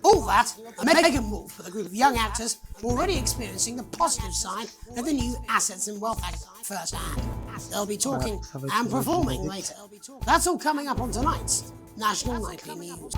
All that, and Megan Wolf with a group of young actors already experiencing the positive side of the new Assets and Wealth Act firsthand. They'll be talking and performing later. That's all coming up on tonight's National Nightly News.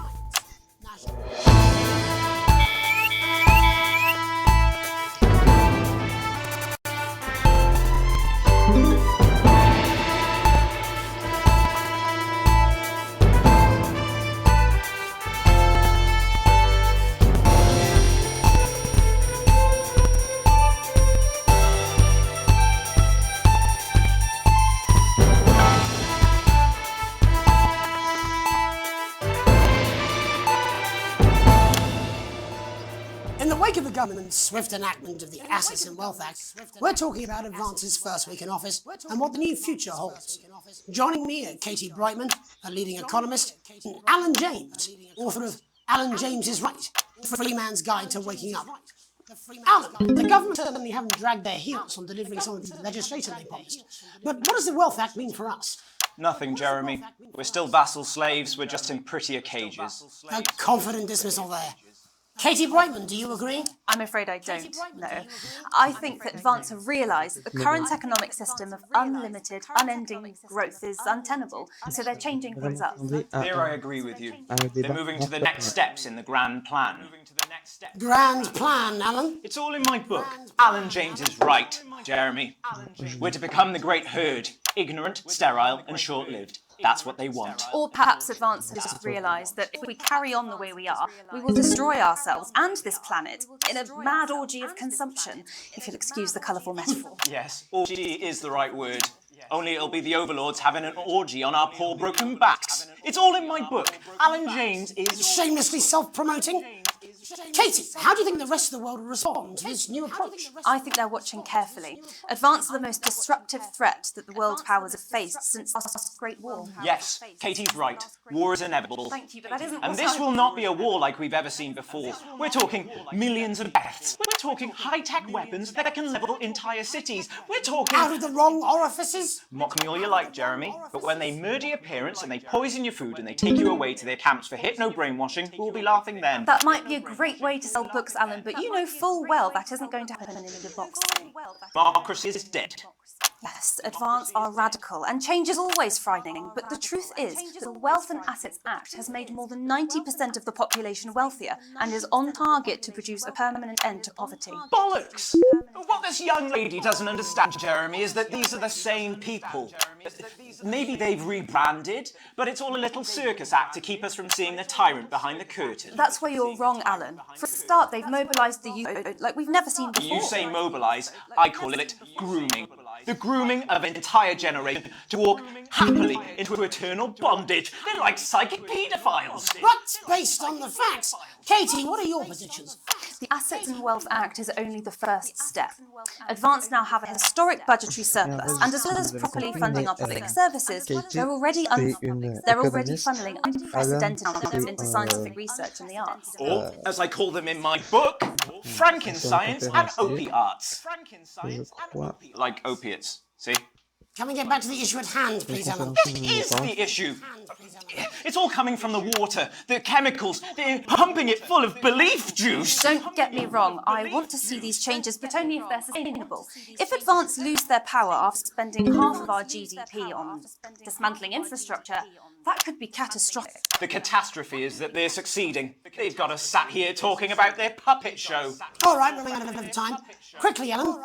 Government's swift enactment of the Assets and Wealth Act, we're talking about Advance's first week in office and what the new future holds. Joining me are Katie Brightman, a leading economist, and Alan James, author of Alan James is Right, Free Man's Guide to Waking Up. Alan, the government certainly haven't dragged their heels on delivering some of the legislation they promised. But what does the Wealth Act mean for us? Nothing, Jeremy. We're still vassal slaves, we're just in prettier cages. A confident dismissal there. Katie Brightman, do you agree? I'm afraid I don't, no. I think that Advance have realised that the current economic system of unlimited, unending growth is untenable, so they're changing things up. Here I agree with you. They're moving to the next steps in the Grand Plan. Grand Plan, Alan? It's all in my book. Alan James is right, Jeremy. We're to become the great herd, ignorant, sterile and short-lived. That's what they want. Or perhaps Advance has just realised that if we carry on the way we are, we will destroy ourselves and this planet in a mad orgy of consumption, if you'll excuse the colourful metaphor. Yes, orgy is the right word. Only it'll be the overlords having an orgy on our poor broken backs. It's all in my book. Alan James is... Shamelessly self-promoting? Katie, how do you think the rest of the world will respond to this new approach? I think they're watching carefully. Advance are the most destructive threat that the world powers have faced since the last Great War. Yes, Katie's right. War is inevitable. Thank you, but that isn't And what this I- will not be a war like we've ever seen before. We're talking millions of deaths. We're talking high-tech weapons that can level entire cities. We're talking... Out of the wrong orifices? Mock me all you like, Jeremy, but when they murder your parents and they poison your food and they take you away to their camps for hypno-brainwashing, we'll be laughing then. That might be a great way to sell books, Alan, but you know full well that isn't going to happen in a democracy. Democracy is dead. Yes, advance are radical, and change is always frightening, but the truth is the Wealth and Assets Act has made more than 90% of the population wealthier and is on target to produce a permanent end to poverty. Bollocks! What this young lady doesn't understand, Jeremy, is that these are the same people. Maybe they've rebranded, but it's all a little circus act to keep us from seeing the tyrant behind the curtain. That's where you're wrong, Alan. For a start, they've mobilised the youth like we've never seen before. You say mobilise, I call it grooming. The grooming of an entire generation to walk happily into eternal bondage. They're like psychic paedophiles. But based on the facts, Katie, what are your positions? The Assets and Wealth Act is only the first step. Advance now have a historic budgetary surplus, and as well as properly funding our public services, they're already funneling unprecedented amounts into scientific research and the arts. Or, as I call them in my book, Frankenscience and opiates. Like opiates, see? Can we get back to the issue at hand, please, Alan? It is the issue. It's all coming from the water, the chemicals. They're pumping it full of belief juice. Don't get me wrong, I want to see these changes, but only if they're sustainable. If Advance lose their power after spending half of our GDP on dismantling infrastructure, that could be catastrophic. The catastrophe is that they're succeeding. They've got us sat here talking about their puppet show. All right, running out of time. Quickly, Alan,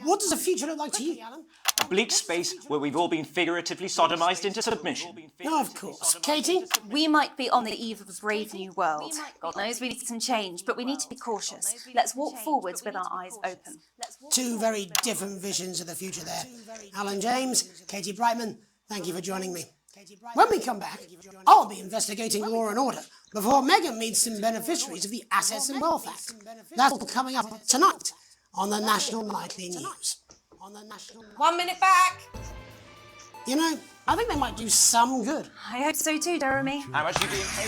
what does the future look like to you? A bleak space where we've all been figuratively sodomized into submission. No, of course. Katie? We might be on the eve of a brave new world. God knows we need some change, but we need to be cautious. Let's walk forwards with our eyes open. Two very different visions of the future there. Alan James, Katie Brightman, thank you for joining me. When we come back, I'll be investigating law and order before Megan meets some beneficiaries of the Assets and Wealth Act. That's all coming up tonight on the National Nightly News. 1 minute back. You know, I think they might do some good. I hope so too, Jeremy. How much are you being paid?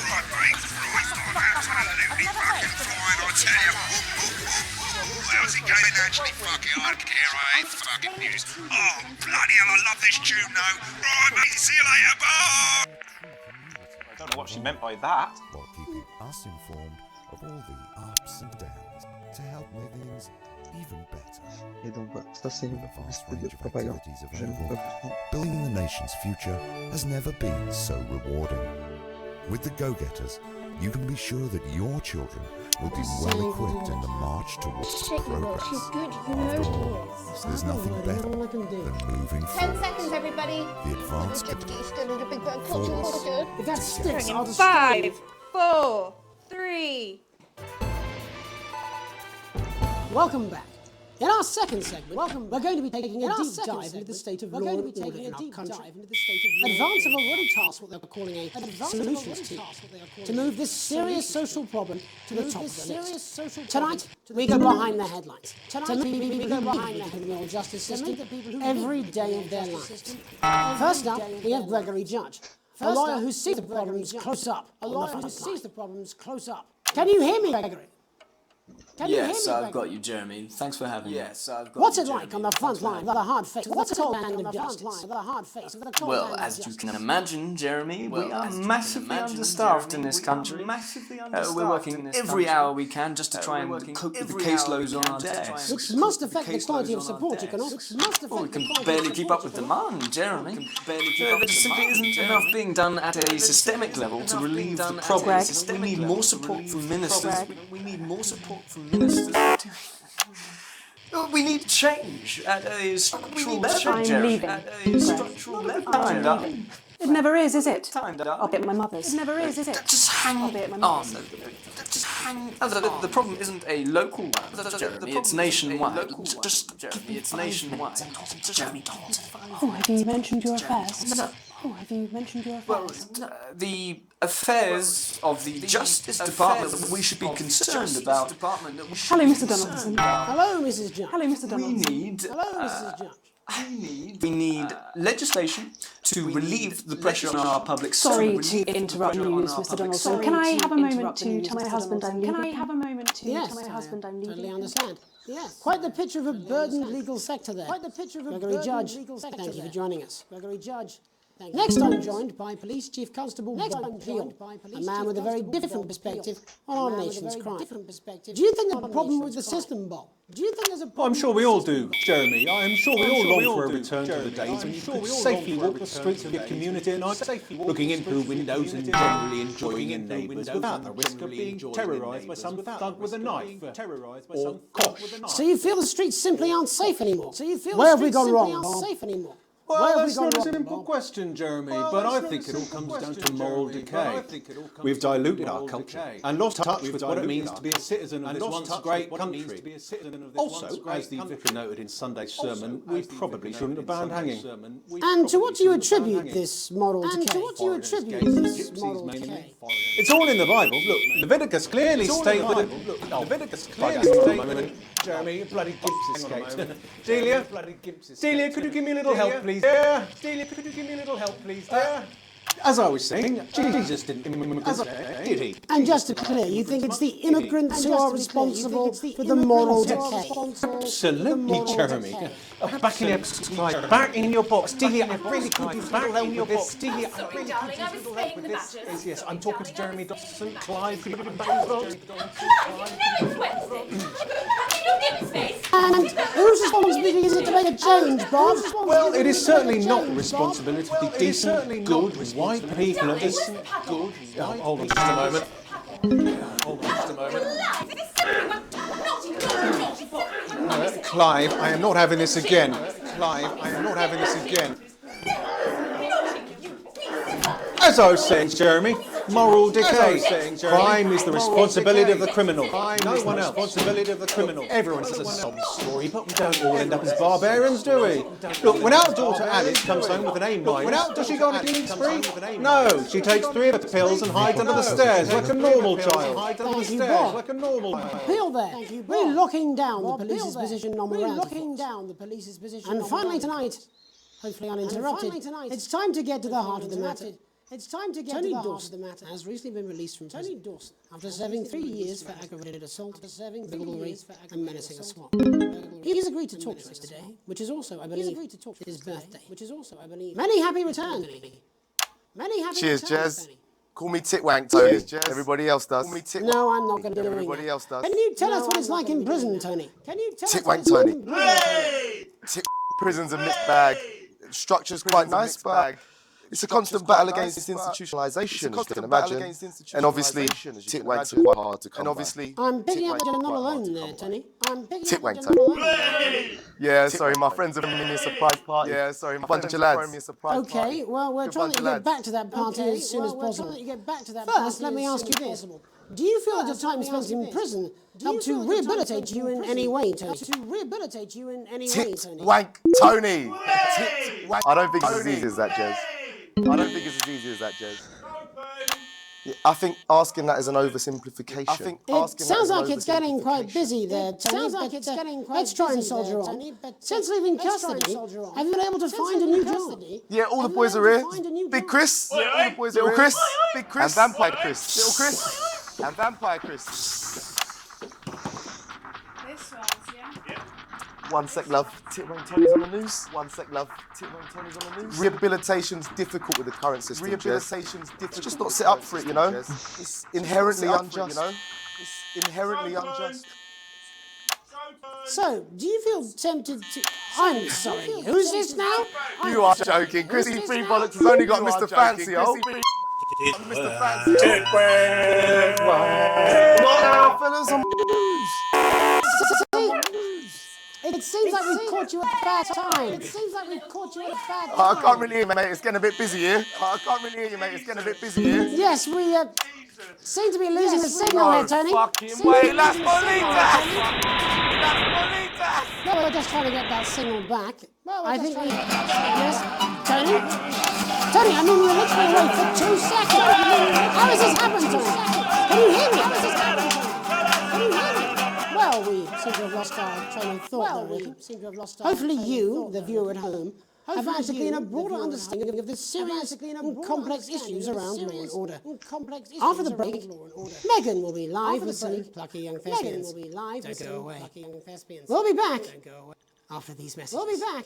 Absolutely fucking fine, I tell you. How's it going? Actually, fuck it, I don't care, I hate fucking news. Oh, bloody hell, I love this tune, though. Right, mate, see you later, bye! I don't know what she meant by that. While keeping us informed of all the ups and downs to help make things even better. Et donc voilà, ça c'est une espèce de propagande. Je ne peux pas. Building the nation's future has never been so rewarding. With the Go-Getters, you can be sure that your children will be well equipped in the march towards progress. After all, there's nothing better than moving 10 forward. seconds, everybody. The advanced If that sticks, I'll just... 5, 4, 3. Welcome back. In our second segment, we're going to be taking a deep dive into the state of law and order in our country. Advance have already tasked what they're calling a solutions team to move this serious social problem to the top of the list. Tonight, we go behind the headlines. Tonight, we go behind the criminal justice system every day of their lives. First up, we have Gregory Judge, a lawyer who sees the problems close up. Can you hear me, Gregory? Yes, I've got you, Jeremy. Thanks for having me. Yes, I've got What's it like on the front line with a hard face? What's a tall man of justice? Well, as you can imagine, Jeremy, we are massively understaffed in this country. We're working every hour we can just to try and cope with the caseloads on our desks. Which must affect the quality of support you can offer. We can barely keep up with demand, Jeremy. There simply isn't enough being done at a systemic level to relieve the problem. We need more support from ministers. We need more support from ministers. We need change at a structural level, Jeremy. At a structural level. Timed up. It never is it? Timed up. I'll be at my mother's. It never is it? Just hang on. Just hang on. The problem isn't a local one, Jeremy. It's nationwide. Just, Jeremy, it's nationwide. Jeremy, Oh, have you mentioned your affairs? No. Oh, have you mentioned your affairs? Well, the affairs of the Justice Department that we should be concerned about. Hello, Mr. Donaldson. Hello, Mrs. Judge. Hello, Mr. Donaldson. Hello, Mrs. Judge. We need legislation to relieve the pressure on our public. Sorry to interrupt news, Mr. Donaldson. Can I have a moment to tell my husband I'm leaving? Can I have a moment to tell my husband I'm leaving? Totally understand. Yes. Quite the picture of a burdened legal sector there. Quite the picture of a Gregory Judge. Thank you for joining us. Gregory Judge. Next, I'm joined by Police Chief Constable John Peel, a man with a very different perspective on our nation's crime. Do you think there's a problem with the system, Bob? Do you think there's a problem? I'm sure we all do, Jeremy. I am sure we all long for a return to the days when you could safely walk the streets of your community at night, looking in through windows and generally enjoying your neighbours without the risk of being terrorised by some thug with a knife or cosh. So you feel the streets simply aren't safe anymore? Where have we gone wrong, Bob? Well, that's not a simple question, Jeremy, but I think it all comes down to moral decay. We've diluted our culture and lost touch with what it means to be a citizen of this once great country. Also, as the vicar noted in Sunday's sermon, we probably shouldn't have banned hanging. And to what do you attribute this moral decay? It's all in the Bible. Look, Leviticus clearly states that... Jeremy, bloody gimps escaped. Delia, could you give me a little help, please? Yeah. Delia, could you give me a little help, please? As I was saying, Jesus didn't immigrants, did he? And just to be clear, you think it's the immigrants who are responsible for the moral decay? Absolutely, Jeremy. Back in your box, back in your box. Delia, I really could use back in your box. Delia, I really could use a little help with this. Yes, I'm talking to Jeremy Dawson. Clive, could you put him back in his box? And whose responsibility is it to make a change, Bob? Well, it is certainly not the responsibility of the decent, good, white people of this good... hold on just a moment. Clive, I am not having this again. Clive, I am not having this again. As I was saying, Jeremy, moral decay. Crime is the responsibility of the criminal. No one else. Responsibility of the criminal. Everyone says a sob story, but we don't all end up as barbarians, do we? Look, when our daughter Alice comes home with an A minus, does she go on a clean spree? No, she takes 3 of the pills and hides under the stairs like a normal child. Hides under the stairs like a normal child. Peel there. We're locking down the police's position on morality. And finally tonight, hopefully uninterrupted, it's time to get to the heart of the matter. It's time to get to the heart of the matter. Has recently been released from prison after serving 3 years for aggravated assault, burglary, and menacing a swap. He's agreed to talk to us today, which is also, I believe, his birthday. Many happy returns. Cheers, Jez. Call me Titwank, Tony. Everybody else does. Call me Titwank. No, I'm not going to do it. Everybody else does. Can you tell us what it's like in prison, Tony? Titwank, Tony. Prison's a mixed bag. Structure's quite nice, but it's a constant battle against institutionalisation, as you can imagine. And obviously, Titwanks are quite hard to come by. I'm picking up you're not alone there, Tony. Titwank, Tony. Yeah, sorry, my friends are throwing me a surprise party. Yeah, sorry, my bunch of lads. Okay, well, we're trying to get back to that party as soon as possible. First, let me ask you this. Do you feel that your time spent in prison helped to rehabilitate you in any way, Tony? Titwank, Tony! I don't think it's as easy as that, Jez. Yeah, I think asking that is an oversimplification. It sounds like it's getting quite busy there, Tony. Let's try and soldier on. Since leaving custody, have you been able to find a new job? Yeah, all the boys are here. Big Chris, Little Chris, Big Chris, and Vampire Chris. Little Chris, and Vampire Chris. This one's, yeah? One sec, love. Titwank Tony's on the news. One sec, love. Titwank Tony's on the news. Rehabilitation's difficult with the current system. Rehabilitation's difficult. It's just not set up for it, you know. It's inherently unjust. It's inherently unjust. So, do you feel tempted to... I'm sorry, who's this now? You are joking. Chrissy Free Bollocks has only got Mr. Fancy, oh. Mr. Fancy. Titwank. Come on now, fellas, on the news. It seems like we've caught you at a bad time. I can't really hear you, mate. It's getting a bit busy here. Yes, we seem to be losing the signal here, Tony. Fucking way, Las Bolitas! No, we're just trying to get that signal back. I think we... Yes, Tony? Tony, I mean, you're literally away for 2 seconds. How has this happened, Tony? Can you hear me? How has this happened, Tony? Can you hear me? Well, we seem to have lost our train of thought. Hopefully you, the viewer at home, have managed to gain a broader understanding of the serious and complex issues around law and order. After the break, Megan will be live with some plucky young thespians. Don't go away. We'll be back after these messages. We'll be back.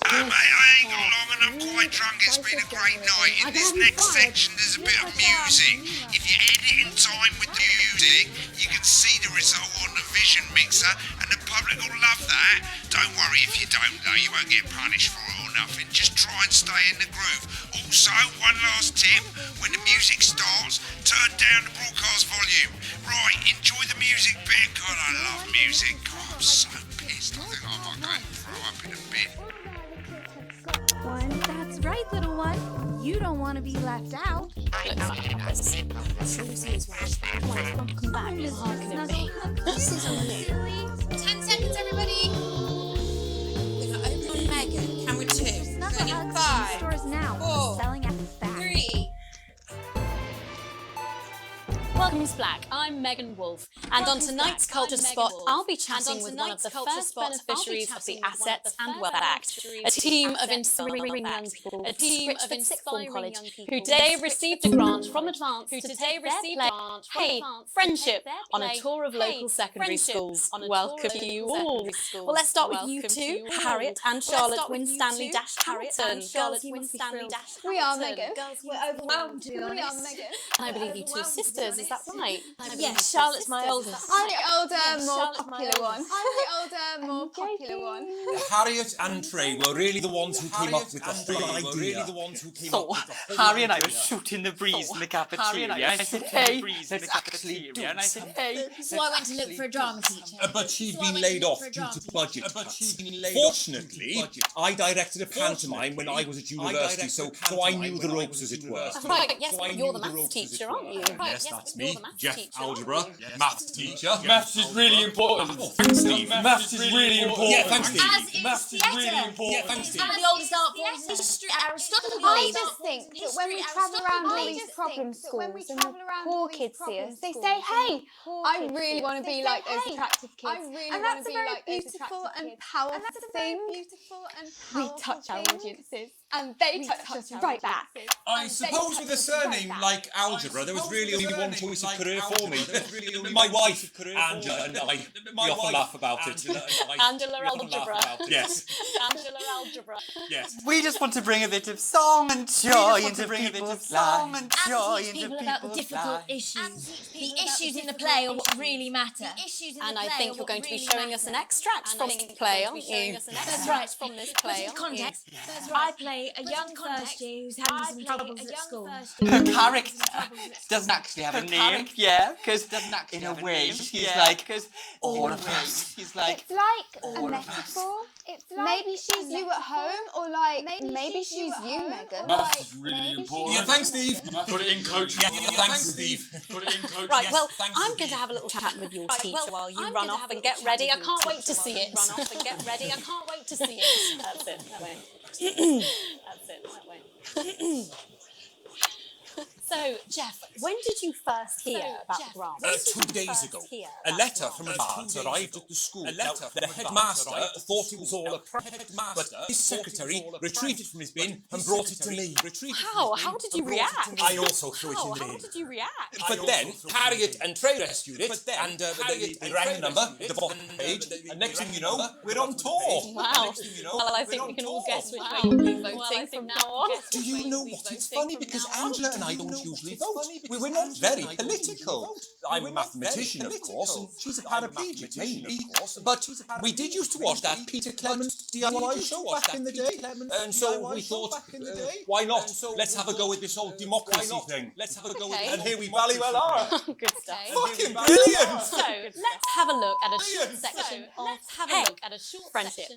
Mate, I ain't got long and I'm quite drunk. It's been a great night. In this next section, there's a bit of music. If you edit in time with the music, you can see the result on the Vision mixer, and the public will love that. Don't worry if you don't, though. You won't get punished for it or nothing. Just try and stay in the groove. Also, one last tip. When the music starts, turn down the broadcast volume. Right, enjoy the music bit. God, I love music. God, I'm so pissed. I think I might go and throw up in a bit. That's right, little one. You don't want to be left out. Come back. This is on me. 10 seconds, everybody. We've got open on Megan. Camera 2. Going in 5. Stores now. 4. Selling at the back. 3. Welcome to Black. I'm Megan Wolf, and on tonight's Culture Spot, I'll be chatting with one of the first beneficiaries of the Assets and Wealth Act, a team of inspiring young people, who today received a grant from Advance to take their play, Hey Friendship, on a tour of local secondary schools. Welcome you all. Well, let's start with you two, Harriet and Charlotte Winstanley-Hamilton. Girls, you must be thrilled. We are, Megan. We're overwhelmed, to be honest. We are, Megan. And I believe you two sisters, is that right? Yes, Charlotte's my oldest. I'm the older, more popular one. Harriet and Trey were really the ones who came up with the whole idea. So, Harry and I were shooting the breeze in the cafeteria. I said, hey, let's actually do it. So I went to look for a drama teacher. But she'd been laid off due to budget cuts. Fortunately, I directed a pantomime when I was at university, so I knew the ropes, as it were. Right, yes, but you're the maths teacher, aren't you? Yes, that's me. Jeff, algebra, maths teacher. Maths is really important. Thanks, Steve. Maths is really important. Yeah, thanks, Steve. Maths is really important. Yeah, thanks, Steve. And the oldest art form is history, Aristotle. I just think that when we travel around all these problem schools and the poor kids see us, they say, hey, I really want to be like those attractive kids. And that's a very beautiful and powerful thing. We touch our audiences and they touch us right back. I suppose with a surname like algebra, there was really only one choice of career for me. My wife, Angela, and I, we often laugh about it. Angela Algebra. Yes. Angela Algebra. Yes. We just want to bring a bit of song and joy into people's lives. And teach people about the difficult issues. The issues in the play are what really matter. And I think you're going to be showing us an extract from this play, aren't you? That's right. From this play, aren't you? Context. I play a young first year who's having some troubles at school. Her character doesn't actually have a name, because in a way she's like all of us. She's like it's like a metaphor. It's like maybe she's you at home, or like maybe she's you, Megan. Maths is really important. Yeah, thanks, Steve. Put it in, coach. Yeah, thanks, Steve. Put it in, coach. Right, well, I'm going to have a little chat with your teacher while you run off and get ready. I can't wait to see it. Run off and get ready. I can't wait to see it. That's it. That way. That's it. That way. So, Jeff, when did you first hear about the grant? 2 days ago. A letter from Advance arrived at the school. The headmaster thought it was all a prank, but his secretary retreated from his bin and brought it to me. How? How did you react? I also threw it in the bin. How did you react? But then, Harriet and Trey rescued it, and they rang the number, the bottom page, and next thing you know, we're on tour. Wow. Well, I think we can all guess which way you'll be voting from now on. Do you know what? It's funny because Angela and I don't usually vote. We're not very political. I'm a mathematician, of course, and she's a paraplegic mainly. But we did used to watch that Peter Clements DIY show back in the day. And so we thought, why not? Let's have a go with this whole democracy thing. Let's have a go with it. And here we valley well are. Good stuff. Fucking brilliant! So, let's have a look at a short section of friendship.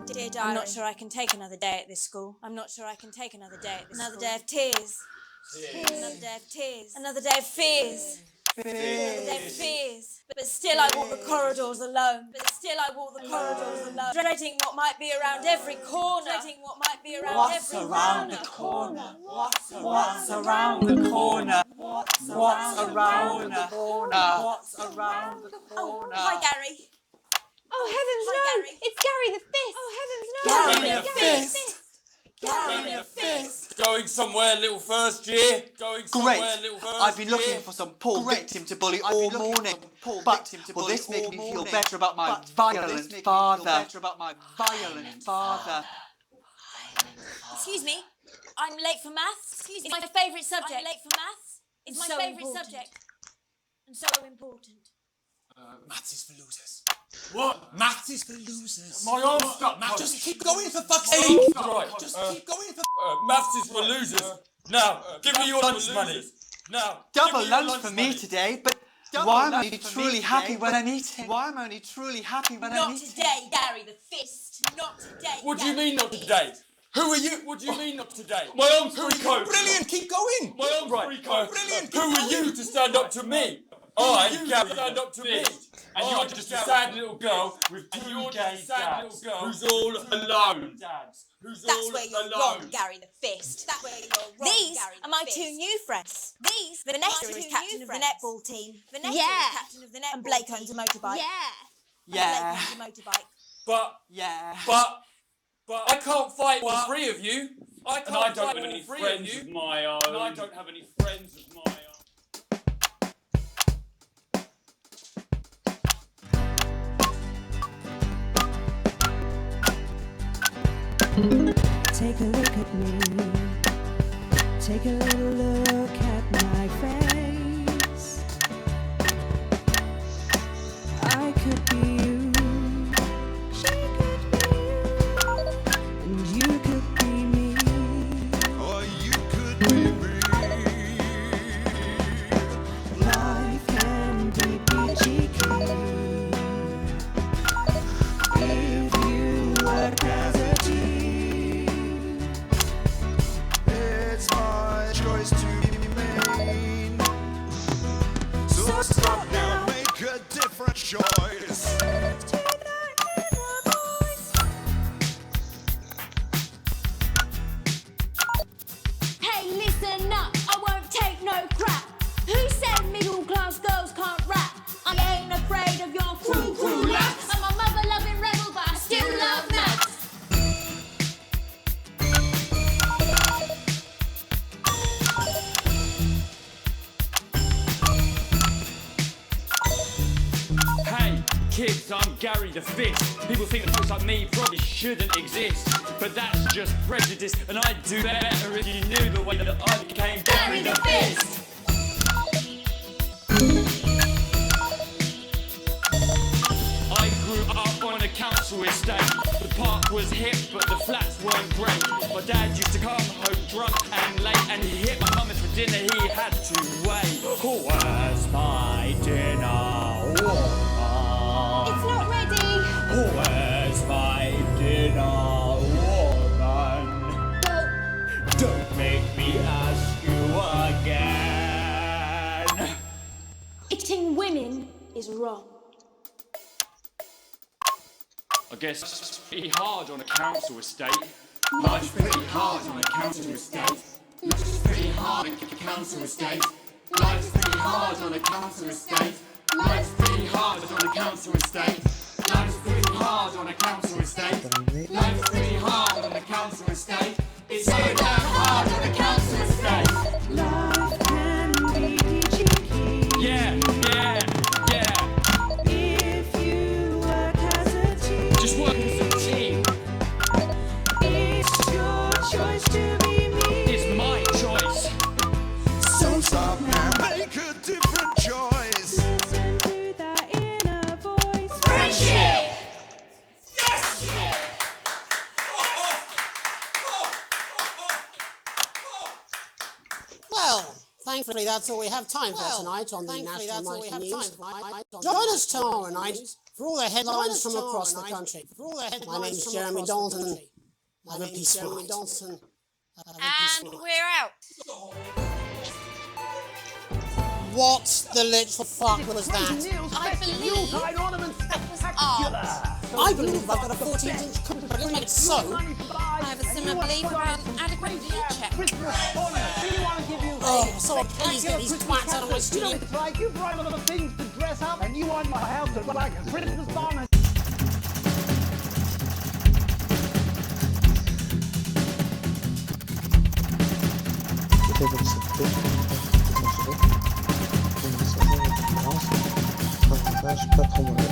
Dear I'm not sure I can take another day at this school. I'm not sure I can take another day at this school. Another day of tears. Another day of tears. Another day of fears. Another day of fears. But still I walk the corridors alone. Dreading what might be around every corner. Dreading what might be around What's every around the corner? What's around the corner? What's around the corner? What's around the corner? Oh, hi, Gary. Oh, heavens no! Gary. It's Gary the Fist! Oh, heavens no! Gary the Fist! Gary the Fist! Going somewhere, little first year. Going somewhere, little first I've been looking for some poor victim to bully all morning. But will this make me feel better about my violent father? Excuse me, I'm late for maths. It's my favourite subject. I'm late for maths. It's my favourite subject. And so important. Maths is for losers. What? Maths is for losers. My arm's stuck. Just keep going for fuck's sake. Right. Just keep going for. Maths is for losers. Now, give me your lunch money. Now, Double lunch for me today, but why am I only truly happy when I'm eating? Why am I only truly happy when I'm eating? Not today, Gary the Fist. Not today. What do you mean not today? Who are you? What do you mean not today? My arm's free coat. Brilliant, keep going. My arm's free coat. Brilliant. Who are you to stand up to me? I Gary stand up to me. And you're just a sad little girl with two gay dads who's all alone. That's where you're wrong, Gary the Fist. That's where you're wrong. These are my two new friends. Vanessa is captain of the netball team. Vanessa is captain of the netball. And Blake owns a motorbike. Yeah. Blake owns a motorbike. But I can't fight all three of you. I don't have any friends of my own. And I don't have any friends of my own. Take a look at me. Take a little look at my face. I could be you. She could be you. And you could be me. Or you could be me. Life can be peachy keen if you work as a team. It's my choice to be made. So stop now, make a different choice. Hey, listen up, I won't take no crap. Who said middle class girls can't rap? I ain't afraid of your crew lads. I'm a mother loving rebel, but I still love maths. Hey, kids, I'm Gary the Fist. People think that folks like me probably shouldn't exist. But that's just prejudice, and I'd do better if you knew the way that I became Gary the Fist. I grew up on a council estate. The park was hip, but the flats weren't great. My dad used to come home drunk and late, and he hit my mum for dinner, he had to wait. Where's my dinner, woman? It's not ready! Where's my dinner, woman? Don't make me ask you again. Eating women is wrong. I guess it's pretty hard on a council estate. Life's pretty hard on a council estate. Life's pretty hard on a council estate. Life's pretty hard on a council estate. Life's pretty hard on a council estate. Life's pretty hard on a council estate. Life's pretty hard on a council estate. It's so damn hard on a council estate. Life can be cheeky. Yeah. If you work as a team. Just work as a team. It's your choice to be me. It's my choice. So stop now, make a different choice. Listen to that inner voice. Friendship! Well, thankfully that's all we have time for tonight on the National Nightly News. Join us tomorrow night For all the headlines from across the country. My name's Jeremy Dalton. I'm a peaceful knight. And we're out. What the literal fuck was that? I believe that was art. I believe I've got a 14-inch compliment so. I have a similar belief about adequate paycheck. Oh, so please get these twats out of my studio. It's like you brought other things to dress up and you want my house to look like a Christmas bonnet. Pas trop mauvais.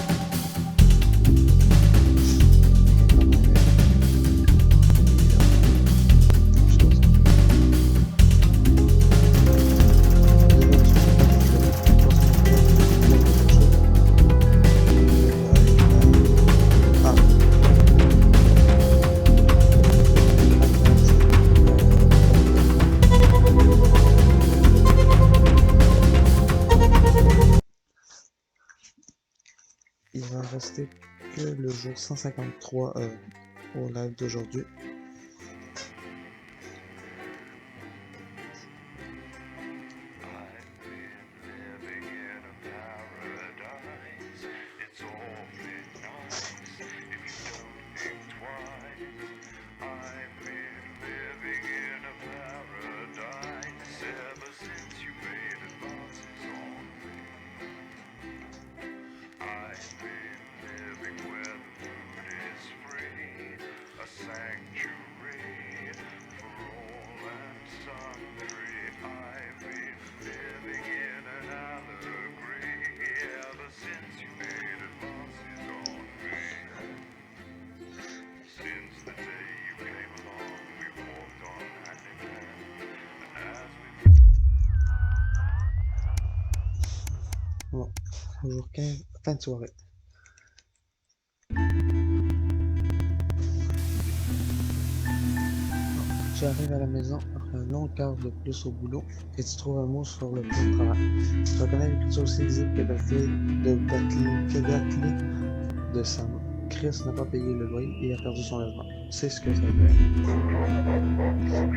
Il va rester que le jour 153 au live d'aujourd'hui. Bon, jour 15, fin de soirée. Tu arrives à la maison après un long quart de plus au boulot et tu trouves un mot sur le plan de travail. Tu reconnais l'écriture aussi lisible que la clé de sa main. Chris n'a pas payé le loyer et a perdu son logement. C'est ce que ça veut dire.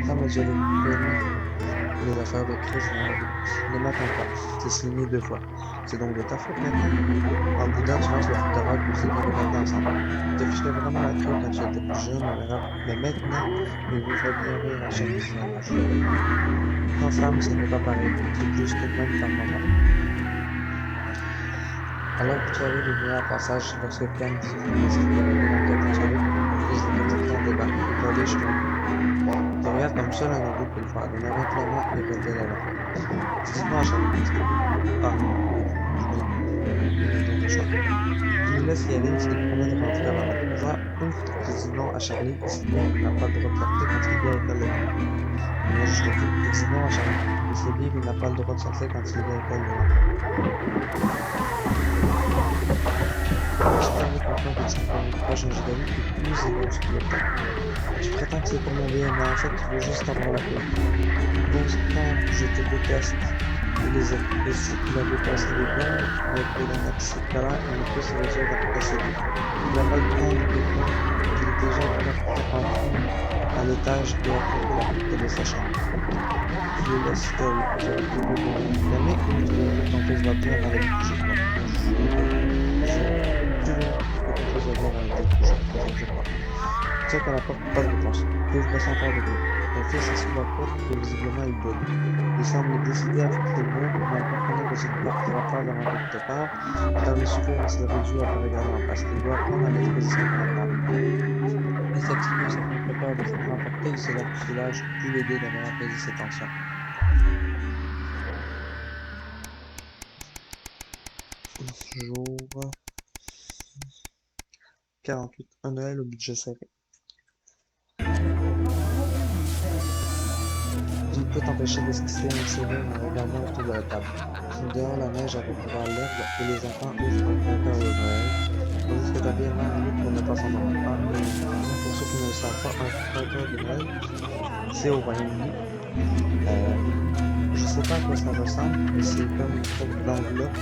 Femme a déjà les affaires de Chris ne m'attendent pas. C'est signé 2 fois. C'est donc de ta faute maintenant. En boudin, tu lances le doctorat que vous avez regardé ensemble. Tu te fichais vraiment la crème quand tu étais plus jeune, mais maintenant, il vous fait bien rire à chaque visage. En femme, ce n'est pas pareil. C'est juste même par moment. Alors que tu arrives au premier passage, lorsque Cam dit que c'est l'enquête insolite, plus de temps débarque et collé chez toi. Tu regardes comme seul un ado peut le faire, mais maintenant, il peut le faire. Dis-moi à chaque fois. Ah, je lui laisse y aller, il se promet de rentrer avant la maison. Ouf, je dis non à Charlie, sinon il n'a pas le droit de sortir quand il est à l'école. Moi, je dis non à Charlie, il sait bien qu'il n'a pas le droit de sortir quand il est à l'école. Je t'avais confiant que tu ne pas changer d'avis, et plus égoïste que le temps. Tu prétends que c'est pour mon bien, mais en fait, tu veux juste avoir la paix. Donc, quand je te déteste, et si il avait passé les bons, avec les natifs colère, on ne peut se résoudre à procéder. Il a mal prendre les points, qu'il est déjà à l'étage et à côté la porte de sa chambre. Je le laisse seul, je vais le voir. La main, tu veux que ton fils va bien avec le coucher. Tu sais qu'à la porte, pas de réponse. Ouvre sans faire de bruit. Ton fils est sous la porte et visiblement il brûle. Il semble décidé à fixer le mur, mais en comprenant que cette porte va faire la rencontre de part, car le secours se réduit à te regarder en face. Il doit prendre à l'exposition de la table. Mais cette fille s'est fait peur de s'être emportée, il se lève du village, tous les deux d'avoir apaisé ses tensions. Jour 48. Un Noël au budget serré. Tu ne peux t'empêcher d'esquisser un sourire en regardant autour de la table. Dehors, la neige a recouvert l'herbe et les enfants ouvrent un compteur de Noël, tandis que ta belle-mère lutte pour ne pas s'endormir. Pour ceux qui ne le savent pas, un compteur de Noël, c'est au Royaume-Uni. Je sais pas à quoi ça ressemble, mais c'est comme une sorte d'enveloppe que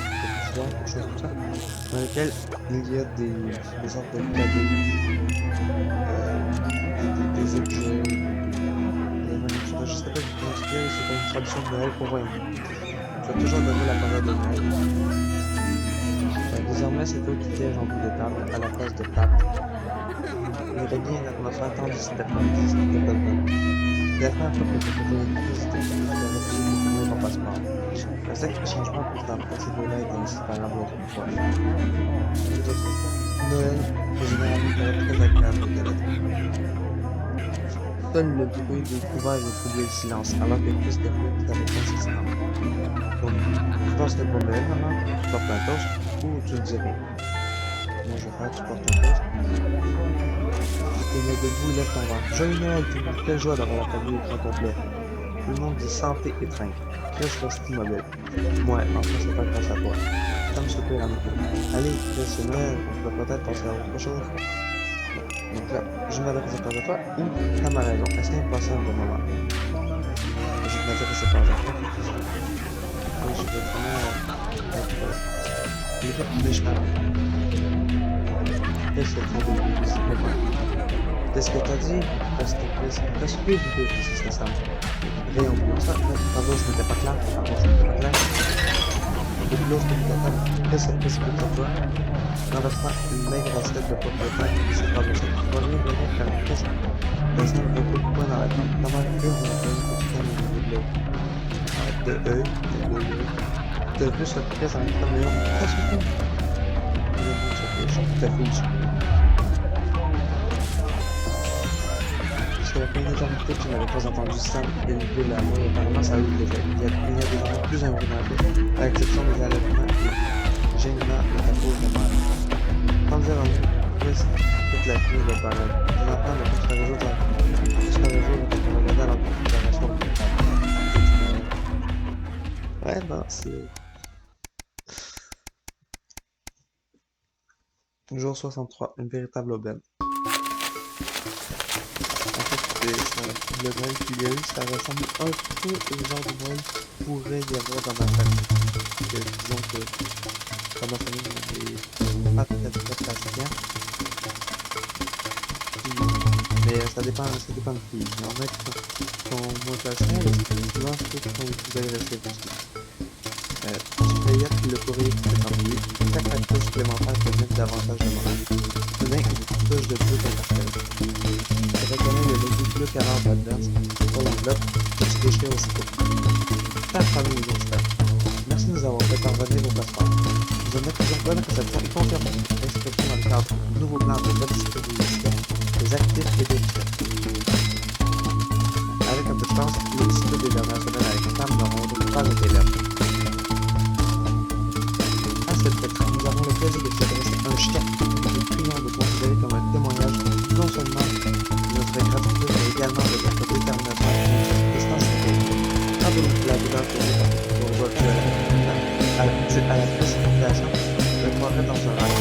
tu 3, quelque chose comme ça, dans lequel il y a des sortes de cadeaux, des objets, des manufactures. Je sais pas comment expliquer, c'est pas une tradition de Noël pour rien. Tu as toujours donné la parole de Noël. Désormais, c'est eux qui siègent en bout de table, à la place de Pat. Mais le bien qu'on a fait attendre c'était pas bon. C'est la première fois que je faisais une visite et que j'ai refusé de fournir mon passeport. Je sais que le changement pour cette procédure-là est indispensable autrefois. Noël est généralement très agréable au Canada. Seul le bruit des couverts est troublé le silence, alors que plus de bruit est avec consistance. Donc, tu penses que pour Noël, maman, tu portes un toast ou tu ne dis rien? Moi, je vais faire, tu portes un toast. Tu te mets debout et lève ton ventre. Joyeux Noël, tout le monde, quelle joie d'avoir la famille au grand complet. Tout le monde dit santé et trinque. Chris reste immobile. Moi, en fait, c'est pas grâce à toi. Tom soupire à nouveau. Allez, Chris, c'est Noël, on peut peut-être penser à autre chose. Donc là, je m'adresse pas à toi ou t'as ma raison. Est-ce qu'il me passe un bon moment? Je ne m'intéresse pas à toi. Et je vais vraiment être méchant. Qu'est-ce que tu as dit? Qu'est-ce que t'as dit? Qu'est-ce que tu as dit? C'est ça. Rien pour ça. Pardon, je n'étais pas clair. Et puis l'autre côté de la table, qu'est-ce que tu as toi? Renverse-moi une maigre assiette de pommes de terre qui se passe au sol. Tu vas rien venir faire une pièce. Descends un coup de poing dans la tête. Ta mère hurle dans la tête que tu calmes le niveau de l'eau. De eux. De plus, la pièce en même temps, mais on passe au fond. Le bout se fiche. Ta fille. Parce que la première éternité que tu n'avais pas entendu Sam élever la main, apparemment ça a eu des effets. Il y a des gens plus invulnérables, à l'exception des allèvements et gênements de ta pauvre mère. Sans dire en nous, Chris, toute la pluie de parole. Les enfants ne peuvent se résoudre jusqu'à le jour où tu vas regarder à l'entour de la nation. Ouais, non, c'est... Jour 63, une véritable aubaine. Le Noël qu'il y a eu, ça ressemble un peu au genre de Noël qu'il pourrait y avoir dans ma famille. Disons que dans ma famille, on n'est pas très patient. Mais ça dépend de qui. Il y en a qui sont moins patients, et souvent ceux qui sont les plus agressifs aussi. Tu payais le courrier qui s'est envoyé. Chaque facture supplémentaire te donne davantage de morale. Soudain, une petite touche de bleu t'interpelle. Tu reconnais le logo bleu 40 Advance sur l'enveloppe que tu déchires aussitôt. Chère famille des auditeurs, merci de nous avoir fait parvenir vos passeports. Nous en accusons bonne réception et confirmons l'inscription dans le cadre du nouveau plan de redistribution des actifs et des richesses. Avec un peu de chance, les disciples des dernières semaines avec les femmes n'auront pas été lèvres. Nous avons le plaisir de vous adresser un chèque que nous prions de considérer comme un témoignage non seulement de notre gratitude, mais également de notre détermination à la distanciation. Pardonnez la douleur pour votre à la précipitation, je croirais dans un rêve.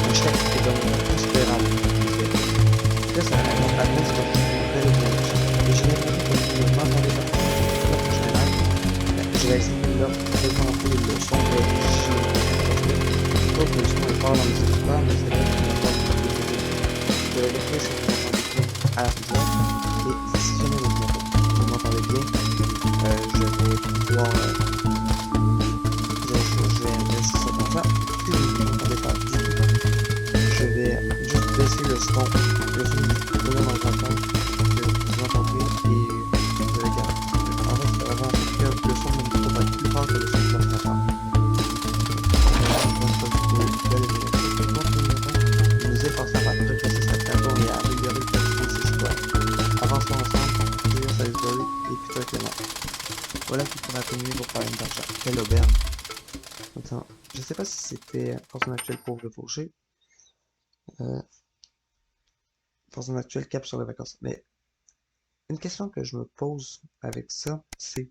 Un chèque est donc considérable. C'est ça, donc Advance va vous faire le voyage. Et je n'ai pas dit que vous m'entendez pas pour le prochain rêve. Je vais essayer de leur présenter le son de le son est fort dans les écouteurs, mais c'est vrai qu'on n'a pas beaucoup de vidéos. Je vais vérifier si vous m'entendez bien à la radio. Et si jamais vous m'entendez bien, je vais pouvoir... je vais laisser ça comme ça. Si vous ne m'entendez pas du tout, je vais juste baisser le son du volume dans le rapport que vous entendez et je vais garder. En fait, c'est vraiment que le son de mon micro va être plus fort que le son de l'ordinateur. Nous efforçons à progresser cette plateforme et à améliorer le qualité de ses citoyens. Avançons ensemble, toujours Salisbury et Peter Clément. Voilà qui pourra atténuer vos problèmes d'argent. Quelle aubaine! Attends, je sais pas si c'était Fortune actuelle pauvre de Fauché. Fortune actuelle cap sur les vacances. Mais une question que je me pose avec ça, c'est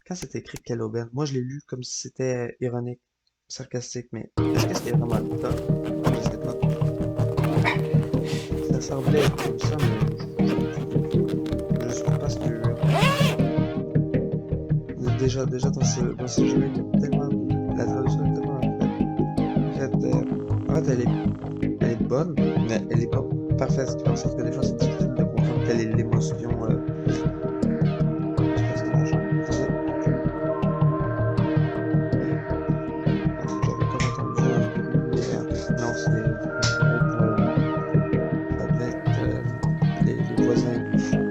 quand c'est écrit quelle aubaine, moi je l'ai lu comme si c'était ironique, sarcastique, mais est-ce que c'était vraiment le cas? Je sais pas. Ça semblait être comme ça, mais je suis pas sûr. Déjà dans ce jeu, il y a tellement... La traduction est tellement faite En fait, elle est bonne, mais elle est pas parfaite, ce qui fait en sorte que des fois, c'est difficile de comprendre quelle est l'émotion du personnage. J'avais comme entendu non, c'est les voisins qui faisaient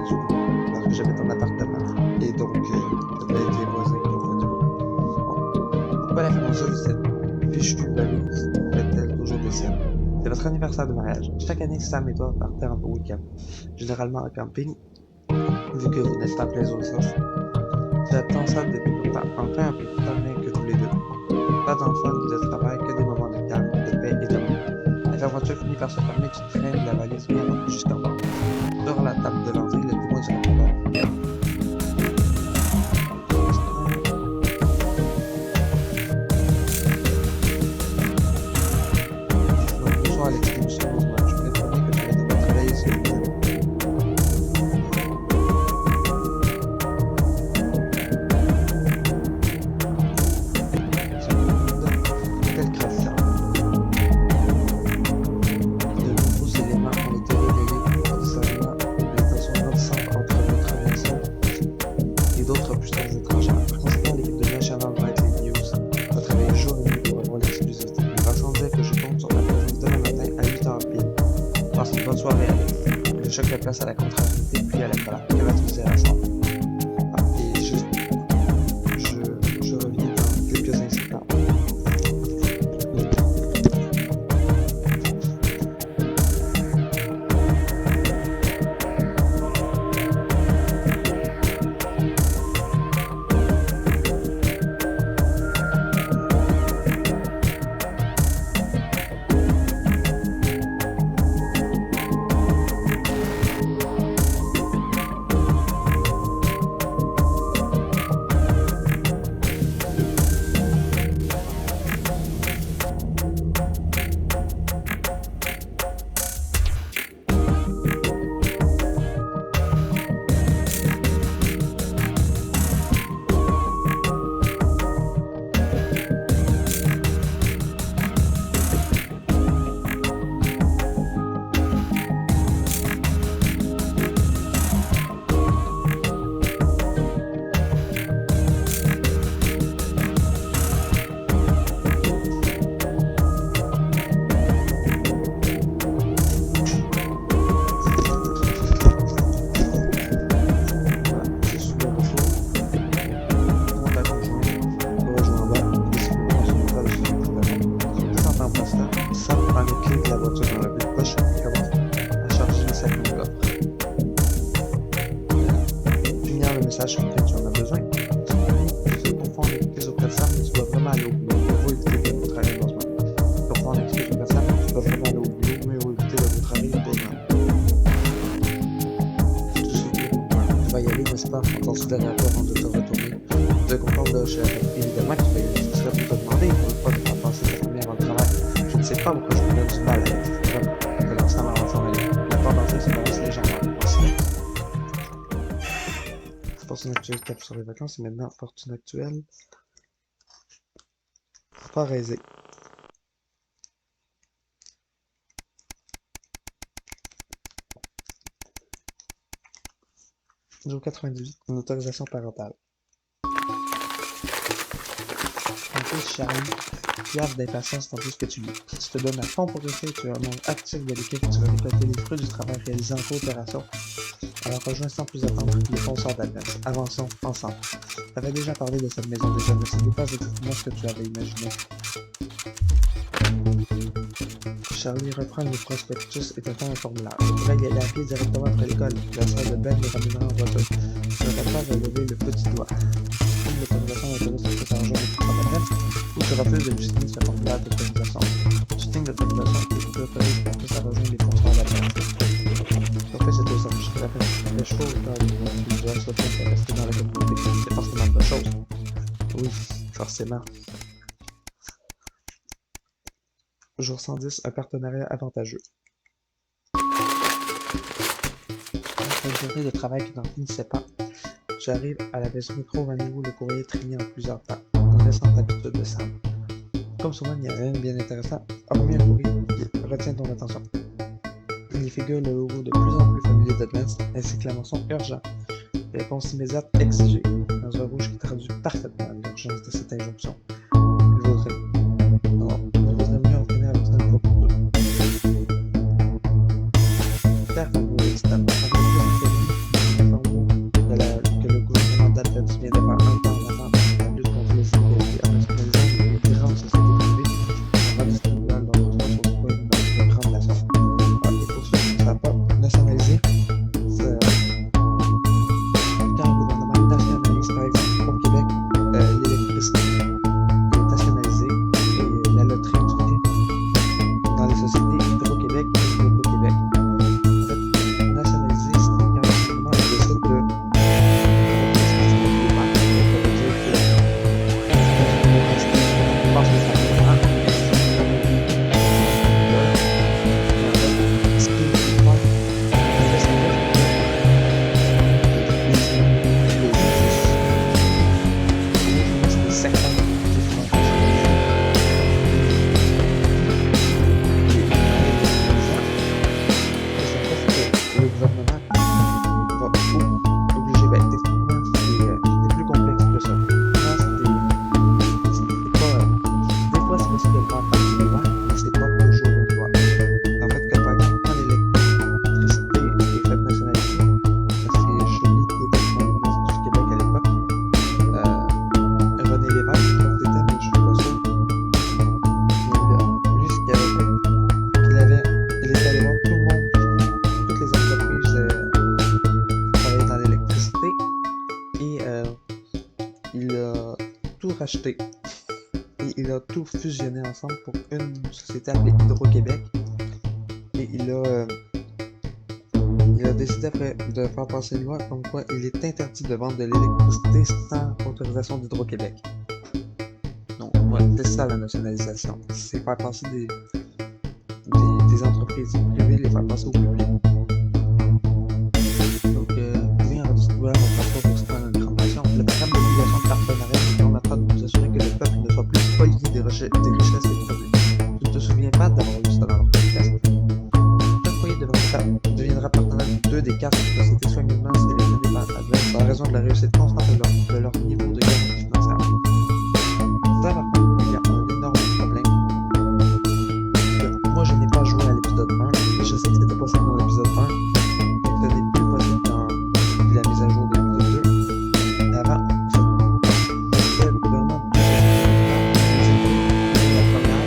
du bruit, parce que j'habite en appartement, et donc ça devait être les voisins qui ont fait du bruit. Bon, pourquoi l'information de cette fichue valise fait-elle toujours des siennes? C'est votre anniversaire de mariage. Chaque année, Sam et toi partez en week-end, généralement en camping, vu que vous n'êtes pas plaisants au sens. J'attends ça depuis longtemps, enfin un peu plus tard que tous les deux. Pas d'enfants ni de travail, que des moments de calme, de paix et d'amour. La fermeture finit par se fermer, tu traînes la valise bien juste en bas. Sur la table de l'entrée, le témoin du répondeur. Bonsoir Alex, je voulais te dire que tu vas devoir travailler ce week-end. Je choque la place à la contrariété puis à la colère. Que vas-tu dire à ça? Et je reviens dans quelques instants. message que tu en as besoin. Tu te confonds avec tes autres personnes, mais tu dois vraiment aller au boulot. Il faut éviter de vous travailler dans ce moment. Tu te confonds avec tes autres personnes, mais tu dois vraiment aller au boulot, mais il faut éviter de vous travailler dans ce moment. Tu vas y aller, n'est-ce pas, en considérant avant de te retourner. Tu te confonds de chez évidemment que tu vas y aller. Tu serais pour te demander, il ne faut pas te faire passer ta première avant le travail. Je ne sais pas pourquoi je me donne du mal avec de l'ensemble avant de s'en aller. La part d'entrée se balance légèrement. Fortune actuelle cap sur les vacances et maintenant fortune actuelle pas raisée. Jour 98, une autorisation parentale. Un peu Charlie, piaffe d'impatience tandis que tu lis. Tu te donnes à fond pour essayer, tu es un membre actif de l'équipe, tu vas récolter les fruits du travail réalisé en coopération. Alors rejoins sans plus attendre les fonceurs d'adresse. Avançons ensemble. Tu avais déjà parlé de cette maison déjà, mais ce n'est pas exactement ce que tu avais imaginé. Charlie reprend le prospectus et te fait un formulaire. Tu pourrais y aller à pied directement après l'école. La salle de bain le ramènera en voiture. Tu ne vas pas relever le petit doigt. Comme l'autorisation d'autorise de faire rejoindre le fonceur d'adresse, ou tu refuses de lui signer ce formulaire d'autorisation. Tu signes l'autorisation et tu autorises pour que ça rejoigne les fonceurs d'adresse. Après ces 2 ans, je te rappelle les choses dans les gens soit restés dans la communauté. C'est forcément une bonne chose. Oui, forcément. Jour 110, un partenariat avantageux. Après une journée de travail qui n'en finissait pas, j'arrive à la maison métro Raniro, le courrier trié en plusieurs temps, connaissant l'habitude de Sam. Comme souvent, il n'y a rien de bien intéressant, hormis un courrier qui retient ton attention. Il y figure le logo de plus en plus familier d'Advance, ainsi que la mention urgent. Réponse immédiate exigée, dans un rouge qui traduit parfaitement l'urgence de cette injonction. Il vaudrait mieux en finir avec un nouveau pour deux. Faire un nouveau extrême, que le gouvernement d'Advance vient de faire un temps en avant la lutte contre les inégalités en nationalisant les grandes sociétés privées en redistribuant leurs ressources aux coins de grandes nations. Et pour ceux qui ne savent pas, nationaliser, c'est quand le gouvernement nationalise, par exemple, au Québec, l'électricité est nationalisée et la loterie est dans les sociétés Hydro-Québec et Hydro-Québec. En fait, nationaliser, c'est quand le gouvernement décide de racheté et il a tout fusionné ensemble pour une société appelée Hydro-Québec et il a décidé après de faire passer une loi comme quoi il est interdit de vendre de l'électricité sans autorisation d'Hydro-Québec. Donc voilà, c'est ça la nationalisation, c'est faire passer des entreprises privées, les faire passer au public. Donc oui, en redistribuant notre rapport au sein d'une grande nation, le programme d'obligation de partenariat permettra de nous assurer que le peuple ne soit plus spolié des richesses et des produits. Tu ne te souviens pas d'avoir lu ça dans leur podcast? Chaque foyer deviendra partenaire de 2 des 4 sociétés soigneusement sélectionnées par Advance en raison de la réussite constante de leur niveau de garantie financière. Ça, par contre, il y a un énorme problème. Moi, je n'ai pas joué à l'épisode 1, et je sais que c'était possible dans l'épisode 1, mais que ce n'est plus possible dans la mise à jour de l'épisode 2. Mais avant, le gouvernement de la première,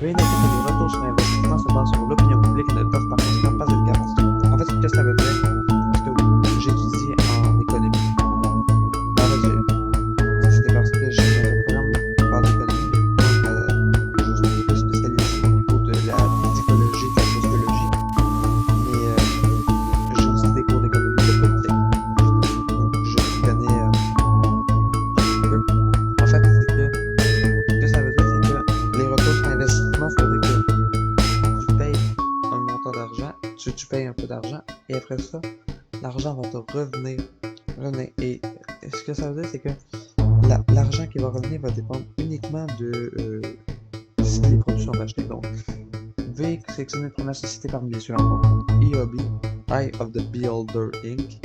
veuillez noter que les retours sur investissement se basent sur l'opinion publique et ne peuvent par conséquent pas être garantis. En fait, ce que ça veut dire, parce que j'étudie en économie, c'était parce que j'ai un programme qui parle d'économie, je suis plus spécialisé au niveau de la psychologie et de la sociologie, mais j'ai aussi des cours d'économie de politique. Donc, je connais un peu. En fait, c'est que ce que ça veut dire, c'est que les retours sur investissement, ça veut dire que tu payes un montant d'argent, tu payes un peu d'argent, et après ça, l'argent va te revenir. Et ce que ça veut dire, c'est que l'argent qui va revenir va dépendre uniquement de si les produits sont achetés. Donc, veuillez sélectionner une première société parmi les suivantes. EOB, Eye of the Beholder Inc.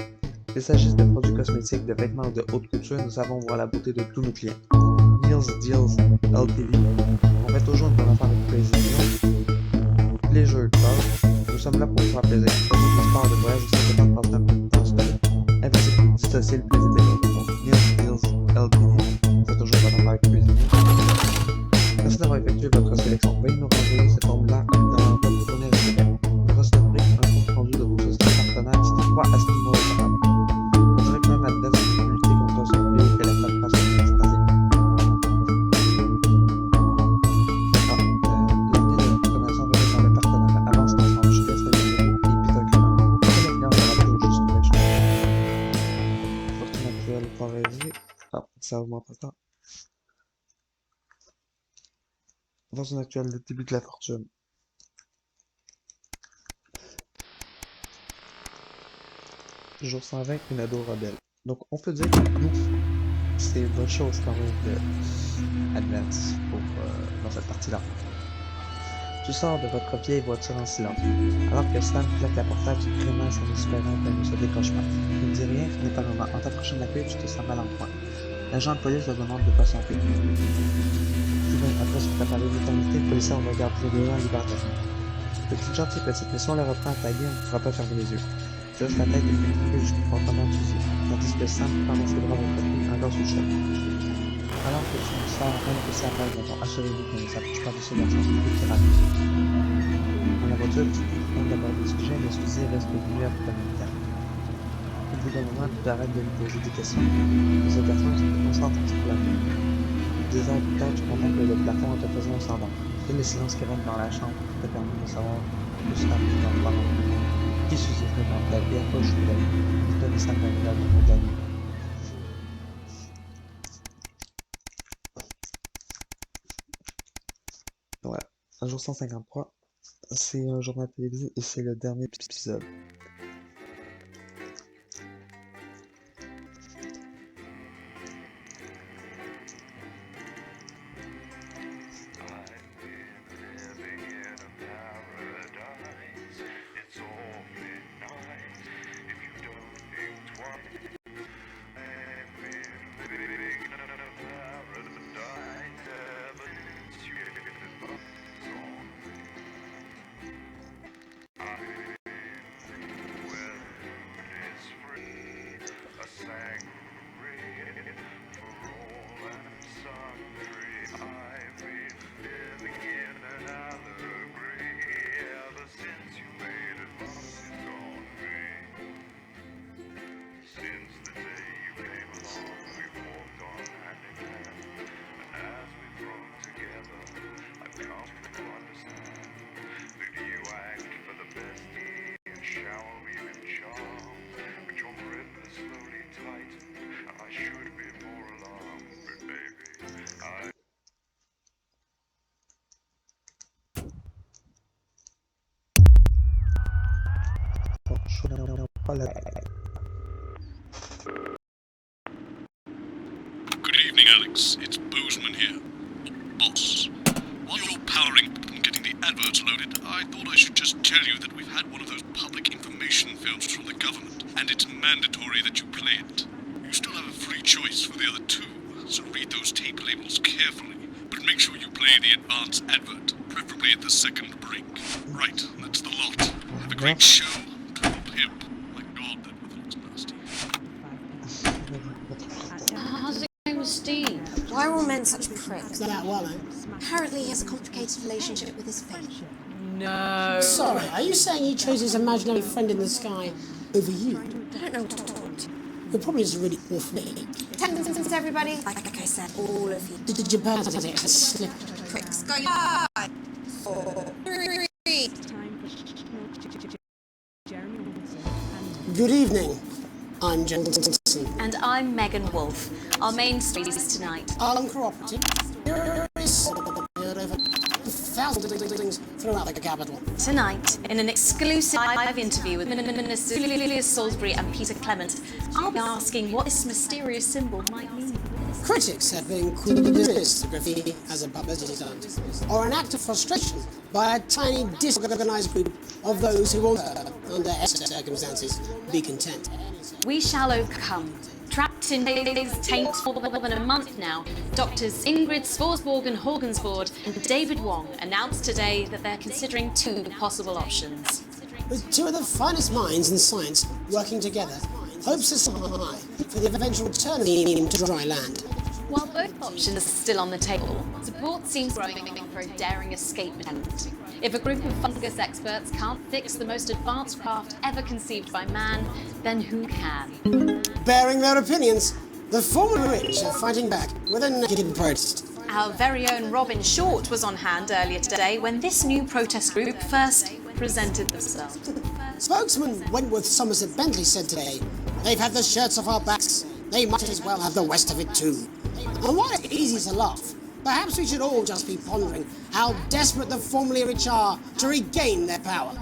Qu'il s'agisse de produits cosmétiques, de vêtements ou de haute couture, nous savons voir la beauté de tous nos clients. Meals Deals LTD. On fait toujours une bonne affaire avec plaisir. Pleasure Club. Nous sommes là pour vous faire plaisir. Produits de sport, de voyage, ou simplement de passer un peu de temps seul. Impossible de dissocier le plaisir des autres. Meals Deals LTD. On fait toujours une bonne affaire avec plaisir. Merci d'avoir effectué votre sélection. Veuillez nous renvoyer ce formulaire dans votre tournée régulière. Vous recevrez un compte rendu de vos sociétés partenaires d'ici 3 à 6 mois auparavant. On dirait que même Advance peut lutter contre ce fléau qu'est la frustration extasique. L'année de recommandation revenue dans le partenariat avance ensemble. Je laisse le numéro et puis ça augmente encore. Fortune actuelle, le début de la fortune. Jour 120, une ado rebelle. Donc, on peut dire que nous, c'est une bonne chose quand même de Advance pour dans cette partie-là. Tu sors de votre vieille voiture en silence, alors que Sam plaque la portable qui grimace en espérant qu'elle ne se décroche pas. Il ne dit rien, n'est pas normal. En t'approchant de la queue, tu te sens mal en point. L'agent de police te demande de patienter. Après ce que tu as parlé d'éternité, le policier regarde les en libertation. Petite gentille petite, mais si on le reprend à tailler, on ne pourra pas fermer les yeux. Tu hoches la tête et puis je comprends comment tu dis, tandis que Sam prend dans ses bras votre fille encore sous le choc. Alors que tu sors même que ça apparaît dans ton assurez-vous qu'on ne s'approche pas de ce garçon qui rapide. Dans la voiture, tu tentes d'aborder le sujet, mais celui-ci reste venu à ta même temps. Au bout d'un moment, tu t'arrêtes de lui poser des questions. Mais ce garçon se concentre sur la vie. 2 heures plus tard, tu contemples le plafond en te faisant un sang. Et le silence qui règne dans la chambre te permet de savoir que tu t'as mis dans le ballon. Qui susciterait dans ta vie à gauche de la vie, et donner sa main à l'autre de la nuit. Voilà, un jour 153, c'est un journal télévisé et c'est le dernier épisode. Good evening, Alex. It's Bozeman here. Boss. While you're powering up and getting the adverts loaded, I thought I should just tell you that we've had one of those public information films from the government, and it's mandatory that you play it. You still have a free choice for the other 2, so read those tape labels carefully, but make sure you play the advance advert, preferably at the second break. Right, that's the lot. Have a great show. Pimp. My God, that weather looks nasty. How's it going with Steve? Why are all men such pricks? That well, eh? Apparently he has a complicated relationship with his faith. No. Sorry, are you saying he chose his imaginary friend in the sky over you? I don't know what to talk to. You're probably just really awful. Attendance, everybody. Like I said, all of you. Did you pass it? It's a slip. Pricks. Go 5, 4, 3. Good evening. I'm Jensen. And I'm Megan Wolf. Our main stories tonight. I'm cooperative. There is over thousands throughout the capital. Tonight, in an exclusive live interview with Minister Julius Salisbury and Peter Clement, I'll be asking what this mysterious symbol might mean. Critics have been criticized the graffiti as a publicity stunt, or an act of frustration by a tiny disorganized group of those who won't, under any circumstances, be content. We shall overcome. Trapped in his taint for more than a month now, doctors Ingrid Svorsborg and Horgensvoord and David Wong announced today that they're considering 2 possible options. With 2 of the finest minds in science working together, hopes are so high for the eventual return of the medium to dry land. While both options are still on the table, support seems growing for a daring escape attempt. If a group of fungus experts can't fix the most advanced craft ever conceived by man, then who can? Bearing their opinions, the former rich are fighting back with a naked protest. Our very own Robin Short was on hand earlier today when this new protest group first presented themselves. Spokesman Wentworth Somerset Bentley said today, "They've had the shirts off our backs. They might as well have the West of it too. And while it's easy to laugh, perhaps we should all just be pondering how desperate the formerly rich are to regain their power.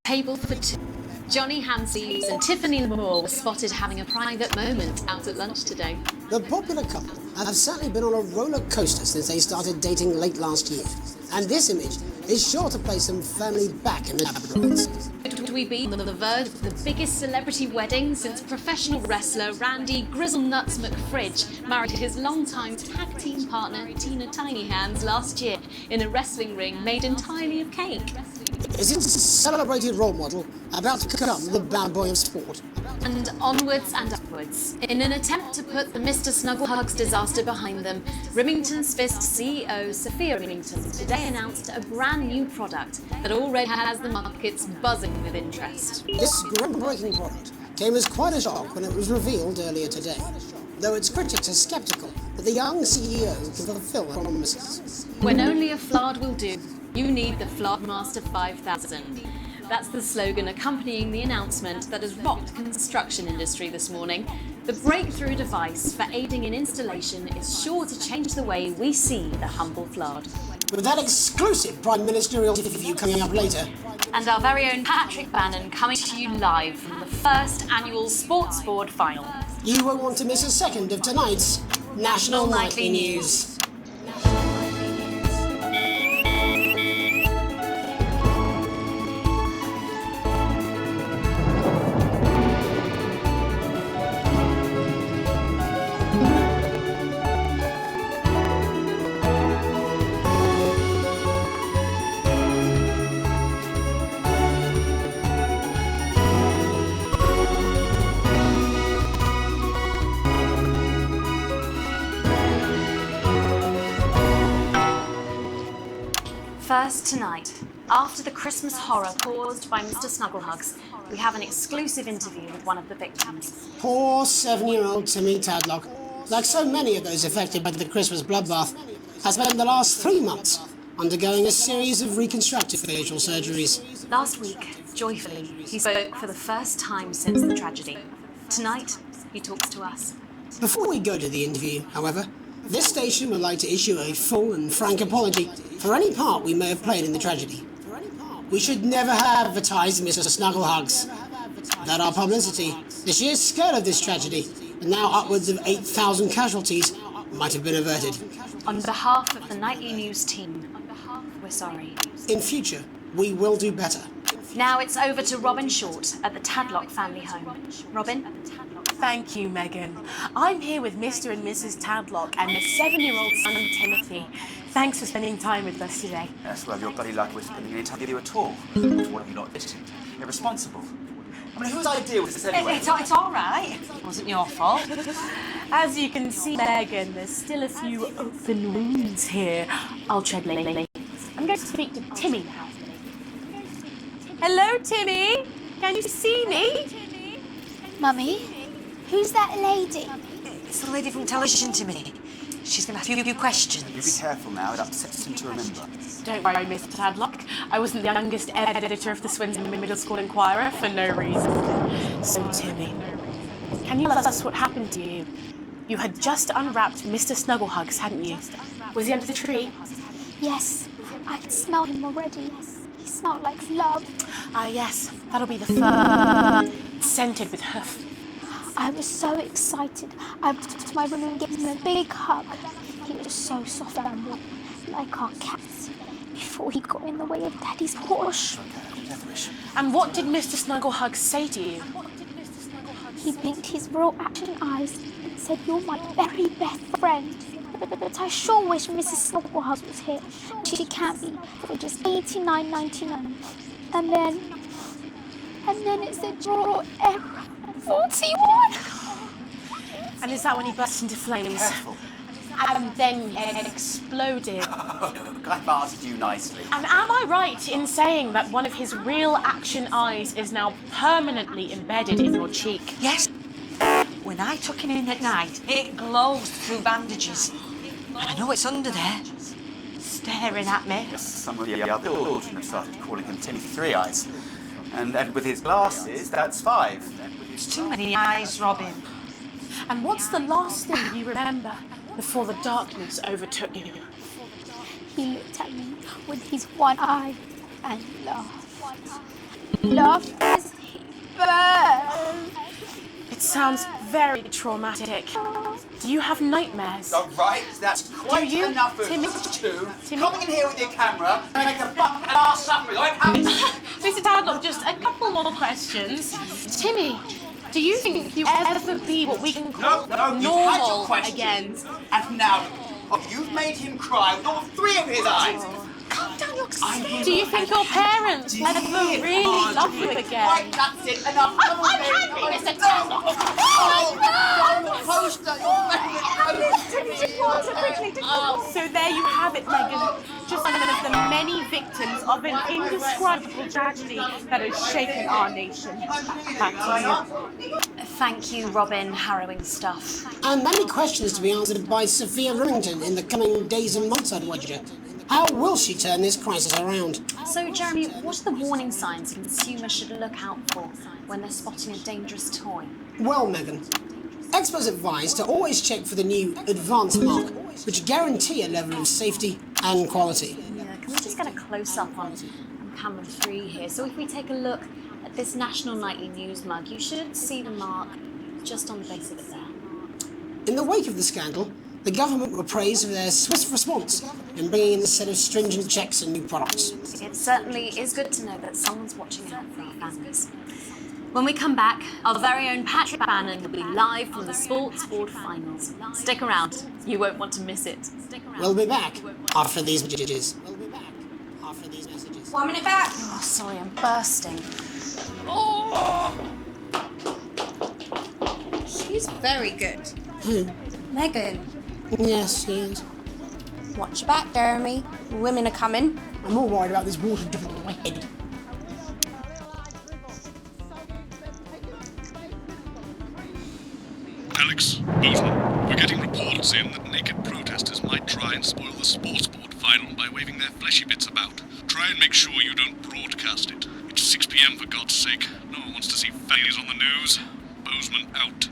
Table for two. Johnny Hamsleys and Tiffany Moore were spotted having a private moment out at lunch today. The popular couple have certainly been on a roller coaster since they started dating late last year. And this image is sure to place them firmly back in the tabloids. Could we be on the verge of the biggest celebrity wedding since professional wrestler Randy Grizzle Nuts McFridge married his longtime tag team partner Tina Tiny Hands last year in a wrestling ring made entirely of cake? Is this celebrated role model about to become the bad boy of sport? And onwards and upwards. In an attempt to put the Mr. Snugglehugs disaster behind them, Remington's Fist CEO Sophia Remington today announced a brand new product that already has the markets buzzing with interest. This groundbreaking product came as quite a shock when it was revealed earlier today, though its critics are sceptical that the young CEO can fulfill her promises. When only a Flard will do, you need the Flardmaster 5000. That's the slogan accompanying the announcement that has rocked the construction industry this morning. The breakthrough device for aiding in installation is sure to change the way we see the humble Flard. With that exclusive Prime Ministerial interview coming up later. And our very own Patrick Bannon coming to you live from the first annual Sports Board final. You won't want to miss a second of tonight's National Nightly News. First tonight, after the Christmas horror caused by Mr. Snugglehugs, we have an exclusive interview with one of the victims. Poor 7-year-old Timmy Tadlock, like so many of those affected by the Christmas bloodbath, has spent the last 3 months undergoing a series of reconstructive facial surgeries. Last week, joyfully, he spoke for the first time since the tragedy. Tonight, he talks to us. Before we go to the interview, however, this station would like to issue a full and frank apology for any part we may have played in the tragedy. We should never have advertised Mr. Snugglehugs. Without our publicity, the sheer scale of this tragedy, and now upwards of 8,000 casualties, might have been averted. On behalf of the Nightly News team, we're sorry. In future, we will do better. Now it's over to Robin Short at the Tadlock family home. Robin? Thank you, Megan. I'm here with Mr. and Mrs. Tadlock and their 7-year-old son, Timothy. Thanks for spending time with us today. Yes, well, you're bloody lucky we're spending any time with you at all. What have you not listened? Irresponsible. I mean, whose idea was this anyway? It's all right. It wasn't your fault. As you can see, Megan, there's still a few open wounds here. I'll tread lightly. I'm going to speak to Timmy now. Hello, Timmy. Can you see me? Mummy, who's that lady? It's the lady from television, Timmy. She's going to ask you a few questions. You be careful now, it upsets him to remember. Don't worry, Mr. Tadlock. I wasn't the youngest editor of the Swindon Middle School Inquirer for no reason. So, Timmy, can you tell us what happened to you? You had just unwrapped Mr. Snugglehugs, hadn't you? Was he under the tree? Yes, I can smell him already. He smelled like love. Ah, yes, that'll be the fur. Scented with hoof. I was so excited. I went to my room and gave him a big hug. He was so soft and warm, like our cats, before he got in the way of Daddy's Porsche. And what did Mr. Snugglehugs say to you? He blinked his real action eyes and said, "You're my very best friend." But I sure wish Mrs. Snugglehugs was here. She can't be for just $89.99. And then it said draw error 41. And is that when he burst into flames? Careful. And then it exploded. I asked you nicely. And am I right in saying that one of his real action eyes is now permanently embedded in your cheek? Yes. When I took him in at night, it glows through bandages. I know it's under there. Staring at me. Yes, some of the other children have started calling him Timmy Three Eyes. And with his glasses, that's 5. It's too many eyes, Robin. And what's the last thing you remember before the darkness overtook you? He looked at me with his one eye and laughed. Laughed as he burned. It sounds very traumatic. Do you have nightmares? All right, that's quite enough of you two coming in here with your camera and make a buck and ass up with it. Mr. Tadlock, just a couple more questions. Timmy, do you think you'll ever be what we can call No, you've had your normal questions. again? And now, you've made him cry with all three of his eyes. Calm down, you're scared. Do you think your parents ever really love you again? Right, that's it, enough. I'm happy, Mr. Tadlock. So there you have it, Megan. Just one of the many victims of an indescribable tragedy that has shaken our nation. Back to you. Thank you, Robin. Harrowing stuff. And many questions to be answered by Sophia Remington in the coming days and months, I'd wager. How will she turn this crisis around? So, Jeremy, what are the warning signs consumers should look out for when they're spotting a dangerous toy? Well, Megan, experts advise to always check for the new advanced mark, which guarantee a level of safety and quality. Yeah, can we just get a close-up on camera 3 here? So if we take a look at this National Nightly News mug, you should see the mark just on the base of it there. In the wake of the scandal, the government were praised for their swift response in bringing in a set of stringent checks and new products. It certainly is good to know that someone's watching out for our families. When we come back, our very own Patrick Bannon will be live from the Sports Board Finals. Stick around, you won't want to miss it. We'll be back after these messages. 1 minute back. Oh, sorry, I'm bursting. She's very good. Who? Megan. Yes, she is. Watch your back, Jeremy. Women are coming. I'm more worried about this water dripping on my head. Alex, Bozeman, we're getting reports in that naked protesters might try and spoil the sports board final by waving their fleshy bits about. Try and make sure you don't broadcast it. It's 6 p.m. for God's sake. No one wants to see failures on the news. Bozeman out.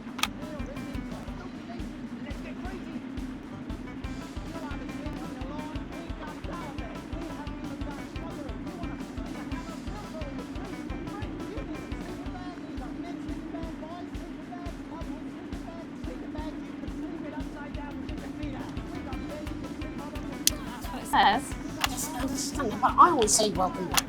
Says. Yes, I understand that, but I always say welcome back.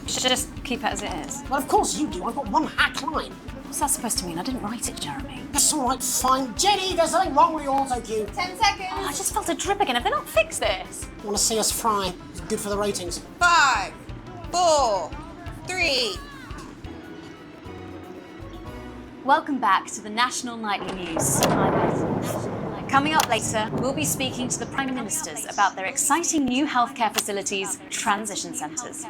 You should just keep it as it is. Well, of course you do. I've got one hack line. What's that supposed to mean? I didn't write it, Jeremy. That's all right, fine. Jenny, there's something wrong with your auto cue. 10 seconds. Oh, I just felt a drip again. Have they not fixed this? Want to see us fry? It's good for the ratings. 5, 4, 3. Welcome back to the National Nightly News. Coming up later, we'll be speaking to the Prime Ministers about their exciting new healthcare facilities, transition centres.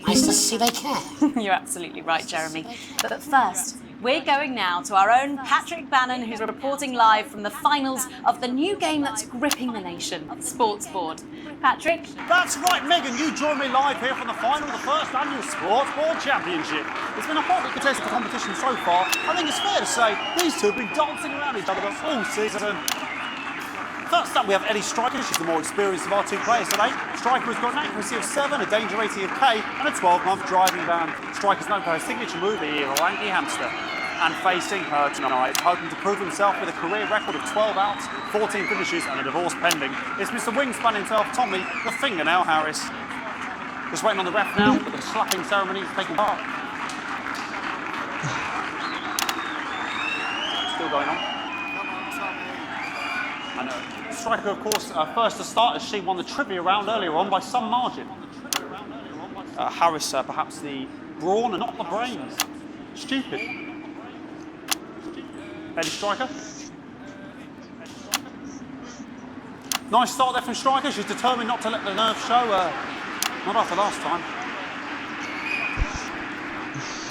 Nice to see they care. You're absolutely right, Jeremy. But first, we're going now to our own Patrick Bannon, who's reporting live from the finals of the new game that's gripping the nation, Sports Board. Patrick? That's right, Megan. You join me live here from the final of the first annual Sports Board Championship. It's been a hotly contested competition so far. I think it's fair to say these two have been dancing around each other all season. First up, we have Ellie Striker. She's the more experienced of our two players today. Striker has got an accuracy of 7, a danger rating of K, and a 12-month driving ban. Striker's known for her signature move, the Lanky Hamster. And facing her tonight, hoping to prove himself with a career record of 12 outs, 14 finishes, and a divorce pending, it's Mr. Wingspan himself, Tommy, the Fingernail Harris. Just waiting on the ref now, but the slapping ceremony is taking part. Still going on. And Striker, of course, first to start as she won the trivia round earlier on by some margin. Harris, perhaps the brawn and not the brains. Stupid. Eddie Striker. Nice start there from Striker. She's determined not to let the nerves show. Not after last time.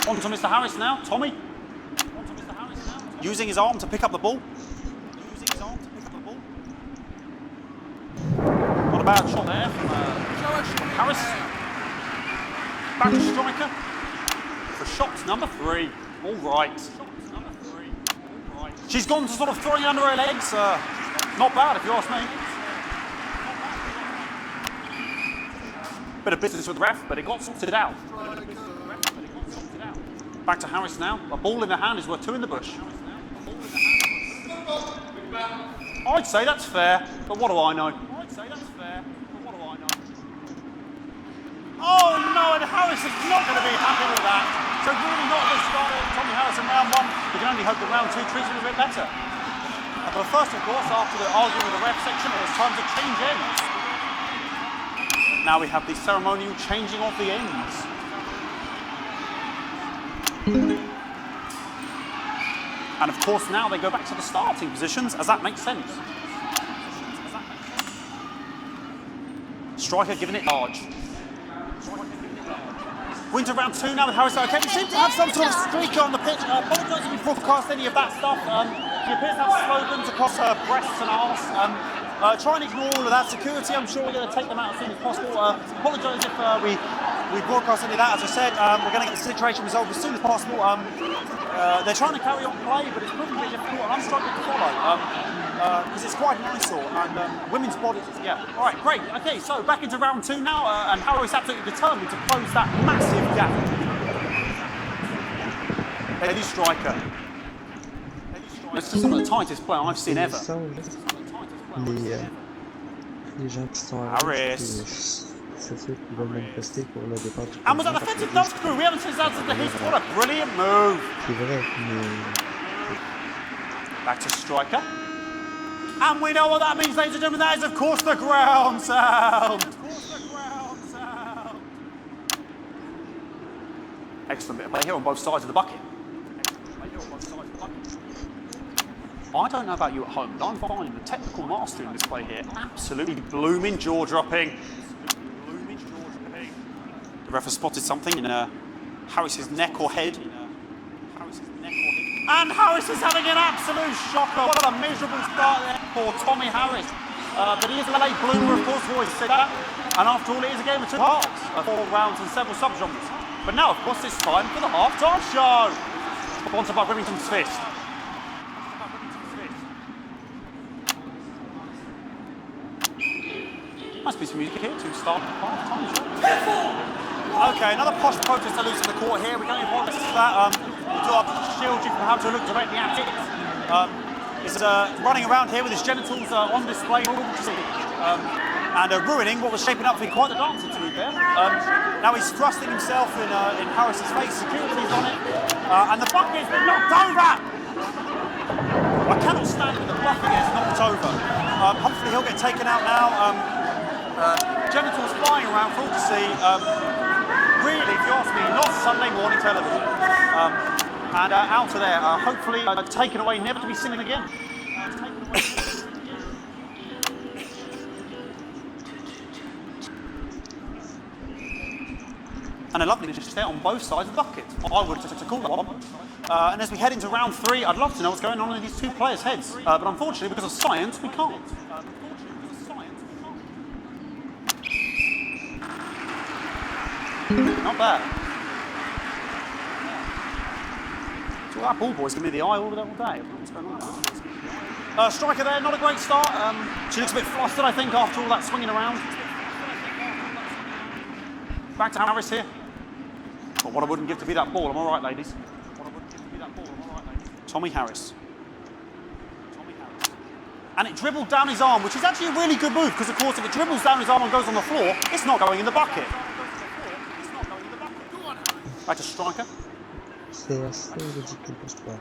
On to Mr. Harris now. Tommy. Using his arm to pick up the ball. Not a bad shot there from Harris. Back to Striker for shot number 3. All right. She's gone sort of throwing it under her legs. Not bad, if you ask me. Bit of business with the ref, but it got sorted out. Back to Harris now. A ball in the hand is worth 2 in the bush. I'd say that's fair, but what do I know? Oh no, and Harris is not going to be happy with that. So really not a good start of Tommy Harris in round 1. We can only hope that round 2 treats him a bit better. But first, of course, after the arguing with the ref section, it was time to change ends. Now we have the ceremonial changing of the ends. And of course, now they go back to the starting positions, as that makes sense. Striker giving it large. We're into round 2 now with Harris. Okay, we seem to have some sort of streaker on the pitch. Apologise if we broadcast any of that stuff. She appears to have slogans across her breasts and arse. Try and ignore all of that. Security, I'm sure we're going to take them out as soon as possible. Apologise if we broadcast any of that. As I said, we're going to get the situation resolved as soon as possible. They're trying to carry on play, but it's proving a bit difficult, and I'm struggling to follow. Because it's quite an eyesore, and women's bodies, yeah. All right, great. Okay, so back into round 2 now, and Harris absolutely determined to close that massive gap. Lady striker. This is some of the tightest play I've seen ever. Les gens qui sont Harris. C'est ceux qui veulent manifester pour le départ du And with an offensive nose screw, we haven't seen that since the history. What a brilliant move. C'est vrai, mais... Back to striker. And we know what that means, ladies and gentlemen. That is, of course, the ground sound. Excellent bit of play here on both sides of the bucket. I don't know about you at home, but I'm finding the technical mastery in this play here absolutely blooming jaw-dropping. The ref has spotted something in Harris's neck or head. And Harris is having an absolute shocker. What a miserable start there for Tommy Harris. But he is a late bloomer, of course, we always say that. And after all, it is a game of 2 halves, 4 rounds and several sub-genres. But now, of course, it's time for the half-time show. Sponsored by Remington's Fist. Must be some music here to start the half-time show. Okay, another posh protester loose in the court here. We're going to apologise for that. We'll do our shield you from having to look directly at it. He's running around here with his genitals on display, and ruining what was shaping up to be quite the dance interlude there. Now he's thrusting himself in Harris's face. Security's on it, and the bucket's been knocked over. I cannot stand it. The bucket gets knocked over. Hopefully he'll get taken out now. Genitals flying around for all to see. Really, if you ask me, not Sunday morning television. And out of there, hopefully taken away, never to be seen again. And a lovely finish there on both sides of the bucket. I would to call that one. And as we head into round 3, I'd love to know what's going on in these 2 players' heads. But unfortunately, because of science, we can't. Not bad. So that ball boy's going to be the eye all day. What's going on? Striker there, not a great start. She looks a bit flustered, I think, after all that swinging around. Back to Harris here. But what I wouldn't give to be that ball, am I right, ladies? Tommy Harris. And it dribbled down his arm, which is actually a really good move, because, of course, if it dribbles down his arm and goes on the floor, it's not going in the bucket. Back to striker. C'est assez ridicule pour ce sport.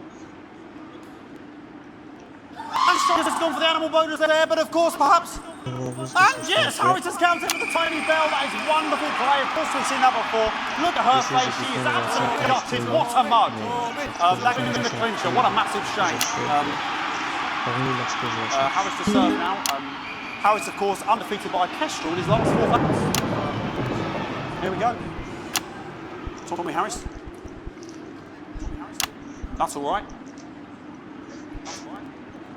And Striker's gone for the animal bonus there, but of course, perhaps. And yes, Harris has counted with a tiny bell. That is wonderful play. Of course, we've seen that before. Look at her face. She is absolutely gutted. What a mug. That could have been the clincher. What a massive shame. Harris to serve now. Harris, of course, undefeated by Kestrel in his last 4 games. Here we go. Tommy Harris. That's all right.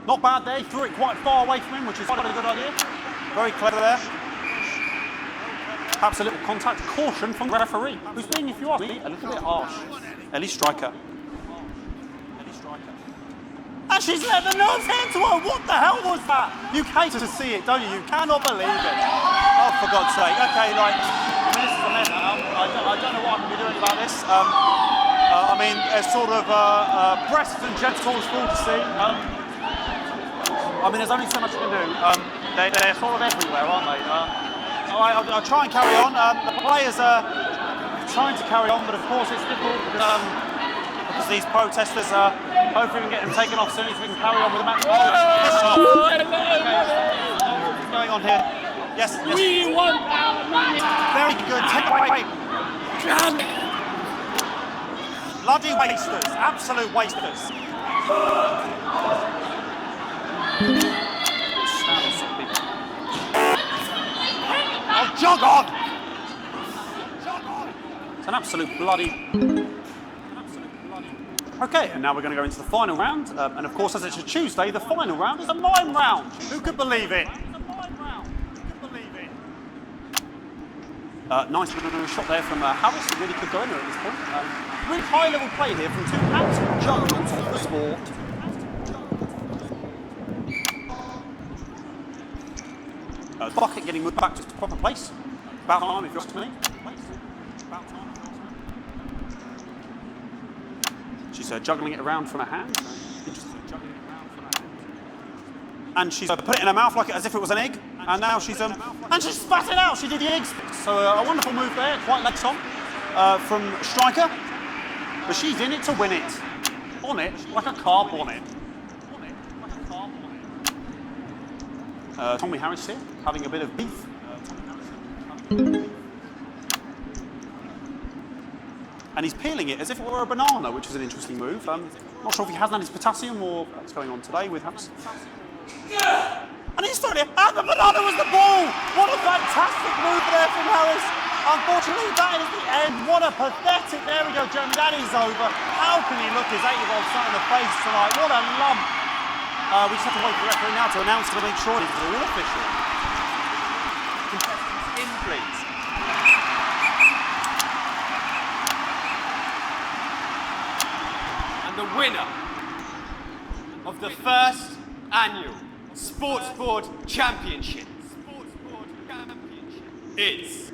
Not bad there. He threw it quite far away from him, which is quite a good idea. Very clever there. Perhaps a little contact. Caution from the referee, who's being, if you ask me, a little bit harsh. Ellie Striker. And she's let the nerves hit to her. What the hell was that? You hate to see it, don't you? You cannot believe it. Oh, for God's sake. Okay, like, I mean, this is a mess. I don't know what I can be doing about this. I mean, it's sort of breasts and genitals for all to see. I mean, there's only so much you can do. They're sort of everywhere, aren't they? I'll try and carry on. The players are trying to carry on, but of course it's difficult because these protesters, hopefully we can get them taken off soon so we can carry on with the match. What's going on here? Yes. We want our money. Very good. Take it away. Bloody wasters. Absolute wasters. Oh, jog on! It's an absolute bloody... Okay, and now we're going to go into the final round. And of course, as it's a Tuesday, the final round is a mime round. Who could believe it? Nice shot there from Harris, who really could go in there at this point. Really high-level play here from two absolute juggernauts of the sport. Bucket getting moved back to its proper place. About time, if you ask me. She's juggling it around from her hand. And she's put it in her mouth like as if it was an egg. And now she's and she spat it out. She did the egg spit. So a wonderful move there, quite legs on from striker. But she's in it to win it. On it, like a car bonnet. Tommy Harris here, having a bit of beef. And he's peeling it as if it were a banana, which is an interesting move. Not sure if he hasn't had his potassium or what's going on today with Harris. And he's throwing it, and the banana was the ball! What a fantastic move there from Harris. Unfortunately, that is the end. What a pathetic, there we go, Jeremy, that is over. How can he look his 8-year-old son in the face tonight? What a lump. We just have to wait for the referee now to announce to make sure it's all official. Contestants in, please. And the winner of the first annual Sports Board Championship is...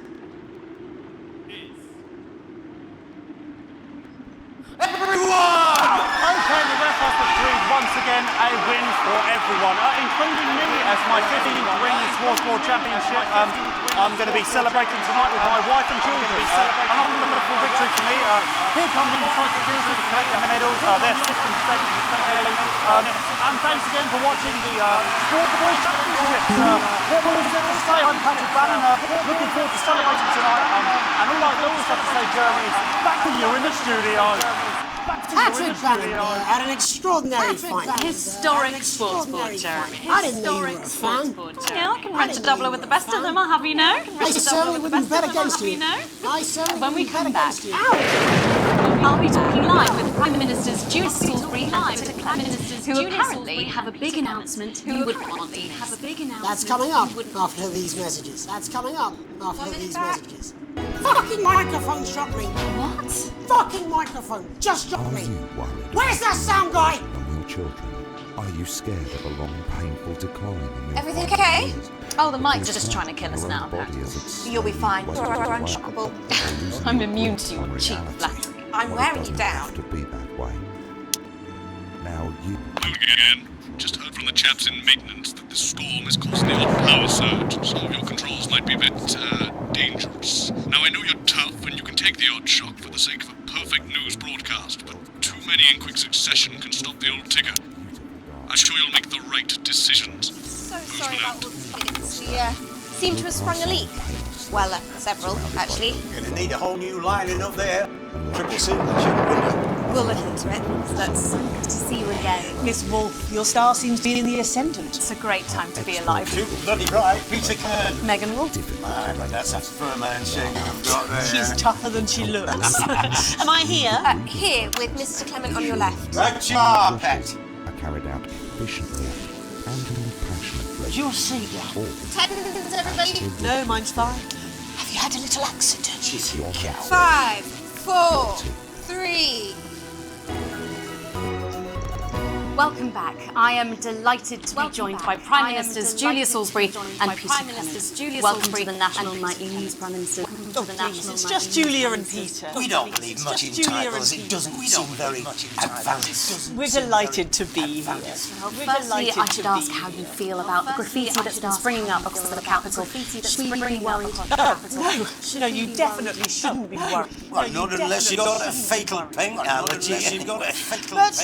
Everyone! Okay, the ref has decreed once again a win for everyone, including me as my 15th ring in Sports Board Championship. I'm going to be celebrating tonight with my wife and children. Another wonderful victory for me. Here comes the security to collect the medals. Their system statement respectively. And thanks again for watching the Sports Board Championship. What will we say? I'm Patrick Bannon. Looking forward to celebrating tonight. And all I always have to say, Jeremy, is back to you in the studio. Patrick Bannon had an extraordinary fight. Historic sports board, Jeremy. I didn't know you were a fan. Yeah, I can rent a doubler with the best of them, I'll have you know. I certainly wouldn't bet against you. I certainly When we wouldn't come bet back, against you. I'll be talking live with Prime Minister's Judith Salisbury who apparently have a big announcement you would want to have a big announcement. That's coming up after these messages. That's coming up after these messages. Fucking microphone shot me. What? Fucking microphone just shot me. Are you worried? Where's that sound guy? On your children? Are you scared of a long, painful decline in your Everything final okay? years? Oh, the mic's just trying to kill us Your now. own body is at You'll be sea, fine. whether You're it's unshockable. or losing I'm your immune grip to your on cheap reality. flattery. I'm Well, wearing it you doesn't down. have to be that way. Now you... Again, just heard from the chaps in maintenance that the storm is causing the odd power surge, so your controls might be a bit, dangerous. Now, I know you're tough and you can take the odd shock for the sake of a perfect news broadcast, but too many in quick succession can stop the old tigger. I'm sure you'll make the right decisions. So sorry about all the kids. We seem to have sprung a leak. Well, several, actually. Gonna need a whole new lining up there. Triple signature. We'll look into it. That's good to see you again. Miss Wolf, your star seems to be in the ascendant. It's a great time to be alive. Too bloody bright, Peter Kern. Megan Wolf. But that's a firm handshake you've got there. She's tougher than she looks. Am I here? Here, with Mr. Clement on your left. Right, you are, pet. are carried out efficiently and compassionately. Your seat, love. Attendance, everybody. No, mine's fine. Have you had a little accident? She's your cow. 5, 4, 3. Welcome back. I am delighted to be joined by Prime Ministers Julia Salisbury and Peter Clement. Welcome to the National Nightly News, Prime Minister. It's just Julia and Peter. We don't believe much in titles. It doesn't seem very advanced. We're delighted to be here. Firstly, I should ask how you feel about the graffiti that's been springing up across the capital. Should we be worried? No, you definitely shouldn't be worried. Well, not unless you've got a fatal paint allergy. But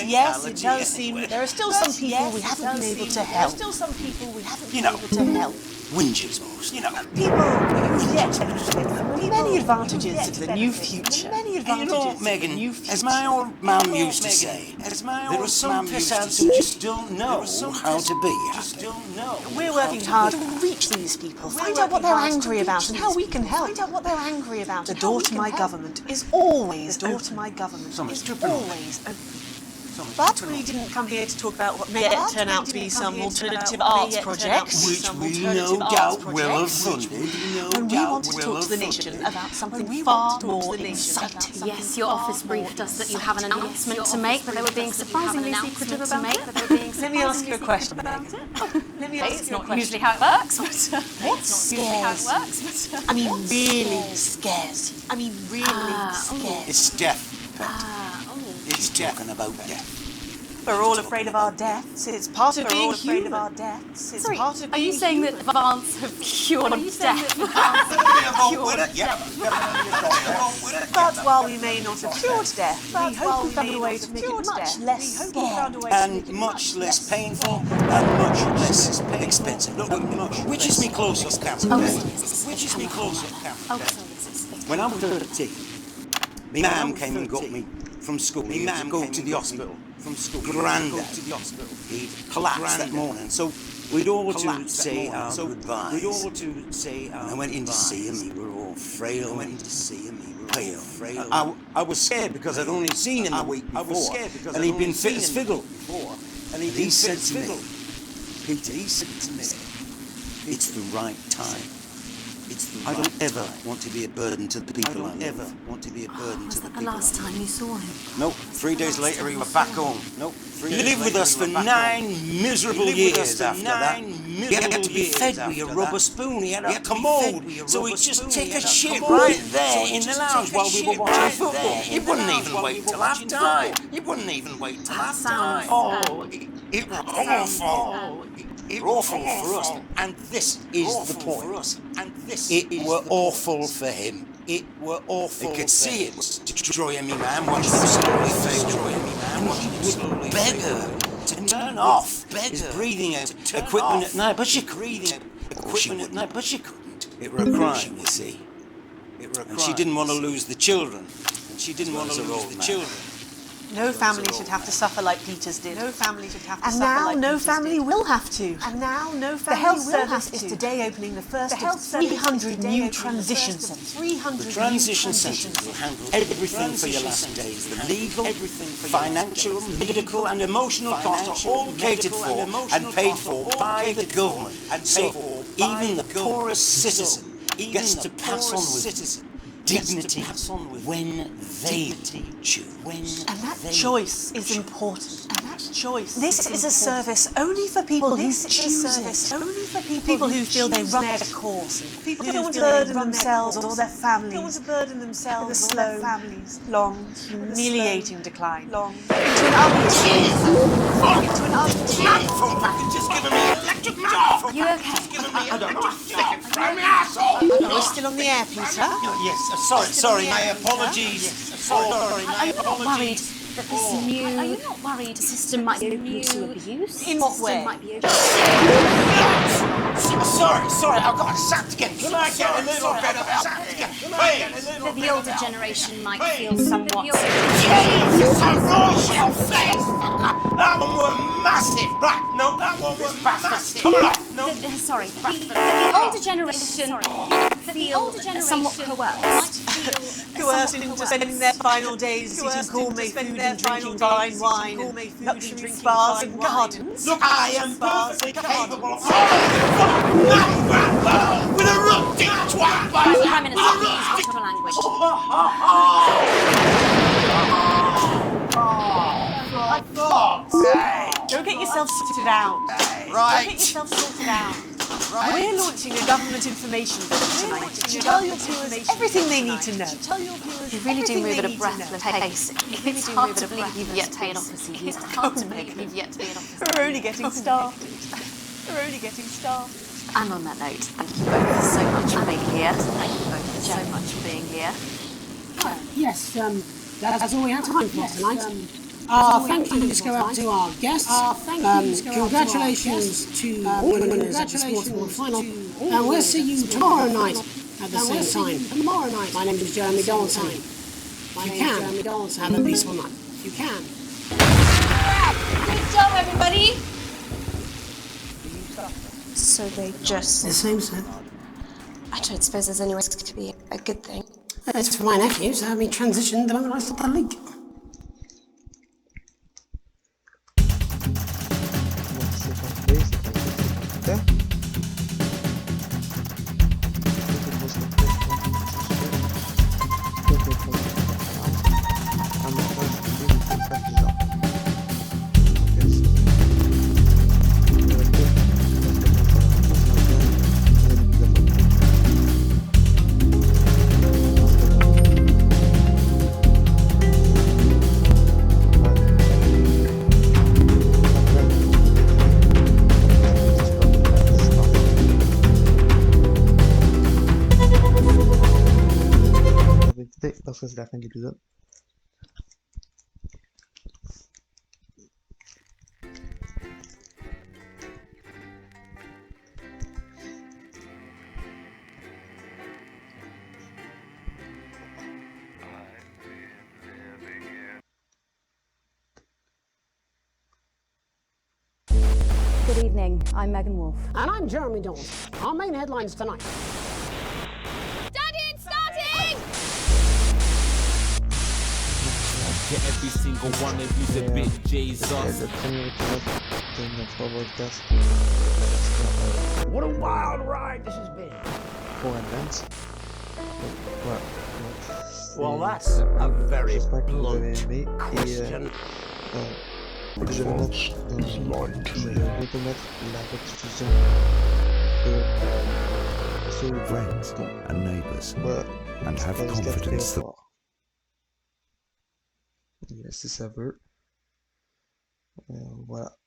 yes, it does seem there are still some people we haven't been able to help. Whingers, most. People who get many advantages of the new future. Megan, as my old mum used to say, there are some peasants who just don't know how to be happy. We're working hard to reach these people, find out what they're angry about and how we can help. The door to my government is always open. But we didn't come here to talk about what may turn out to be some alternative arts projects. Which we no doubt will have funded. And we want to talk to the nation about something far more exciting. Yes, your office briefed us that you have an announcement to make, but they were being surprisingly secretive about it. Let me ask you a question, Megan. It's not usually how it works. What scares you? I mean, really scares you. It's death, Pet. It's talking about death. We're all afraid of our deaths. It's part of being human. Sorry, are you saying that advance have cured death? But while we may not have cured death, we hope we found a way to make it much less scary. And much less painful and much less expensive. Which is me closest, Captain? Which is me closest, Captain? When I was 13, my mum came and got me from school. My mum go to the hospital. From school. Grandad. He collapsed that morning. So we'd all to say our goodbyes. I went in to see him. We were all frail. Pale. I was scared because I'd only seen him the week before. And he'd been fit as fiddle. And he said to me, Peter, it's the right time. I don't ever want to be a burden to the people I love. Was that the last time you saw him? Nope. 3 days later, he was back home. He lived with us for 9 miserable years after that. He had to be fed with a rubber spoon. He had a commode. So he'd just take a shit right there in the lounge while we were watching football. He wouldn't even wait till half time. Oh, it was awful. It was awful for us. And this is the point. It were awful for him. It were awful. You could see it was destroying me, man. Watching him slowly fade away. Beg her to turn off his breathing equipment at night, but she couldn't. It were a crime, you see. And she didn't want to lose the children. No family should have to suffer like Peter's did. And now no family will have to. The health service is today opening the first of 300 new transition centres. The transition centres will handle everything for your last days. The legal, financial, medical and emotional costs are all catered for and paid for by the government. So even the poorest citizen gets to pass on with dignity when they choose. And that choice is important. This is a service only for people who choose it. People who feel they run their course. People who don't want to burden themselves or their families with a slow, long, humiliating decline. Into an ugly You okay? We're still on the air, Peter. Yes, sorry, my apologies. Are you not worried that this new system might be open to abuse? In what way? Sorry, I've got sacked again. Can I get a little bit of sacked again? That the older generation might feel somewhat... That one was massive. Right, no, that one was massive. Come on, no. Sorry, the older generation feel somewhat coerced into spending their final days eating gourmet food and drinking fine wine and luxury spas and gardens. Look, I am perfectly capable of with a rusty twat. Prime Minister, please, whatever language. For God's sake. Go get yourself sorted out. Right. Go get yourself sorted out. We're launching a government information bill tonight to tell your viewers everything they need to know. You really do move at a breathless pace. It's hard to believe you've yet to be in office. It's hard to believe you've yet to be in office. We're only getting started. We're only getting started. And on that note, thank you both so much for being here. Thank you both so much for being here. Yes, that's all we have time for tonight. Thank yous go out to our guests. Congratulations to all the winners of the Sports Board final. And we'll see you tomorrow night at the same time. My name is Jeremy Goldstein. You can have a peaceful night. You can. Good job, everybody. So they just... The same, sir. I don't suppose there's any risk to be a good thing. It's for my nephews. We transitioned the moment I stopped the league. Parce que c'est la fin de l'épisode. Good evening, I'm Megan Wolf. And I'm Jeremy Dawes. Our main headlines tonight. Every single one of you's a bit Jesus. What a wild ride this has been. Well, that's a very blunt question. Je vais remettre la rediffusion sur friends and neighbours, and have confidence that si ça veut. Voilà.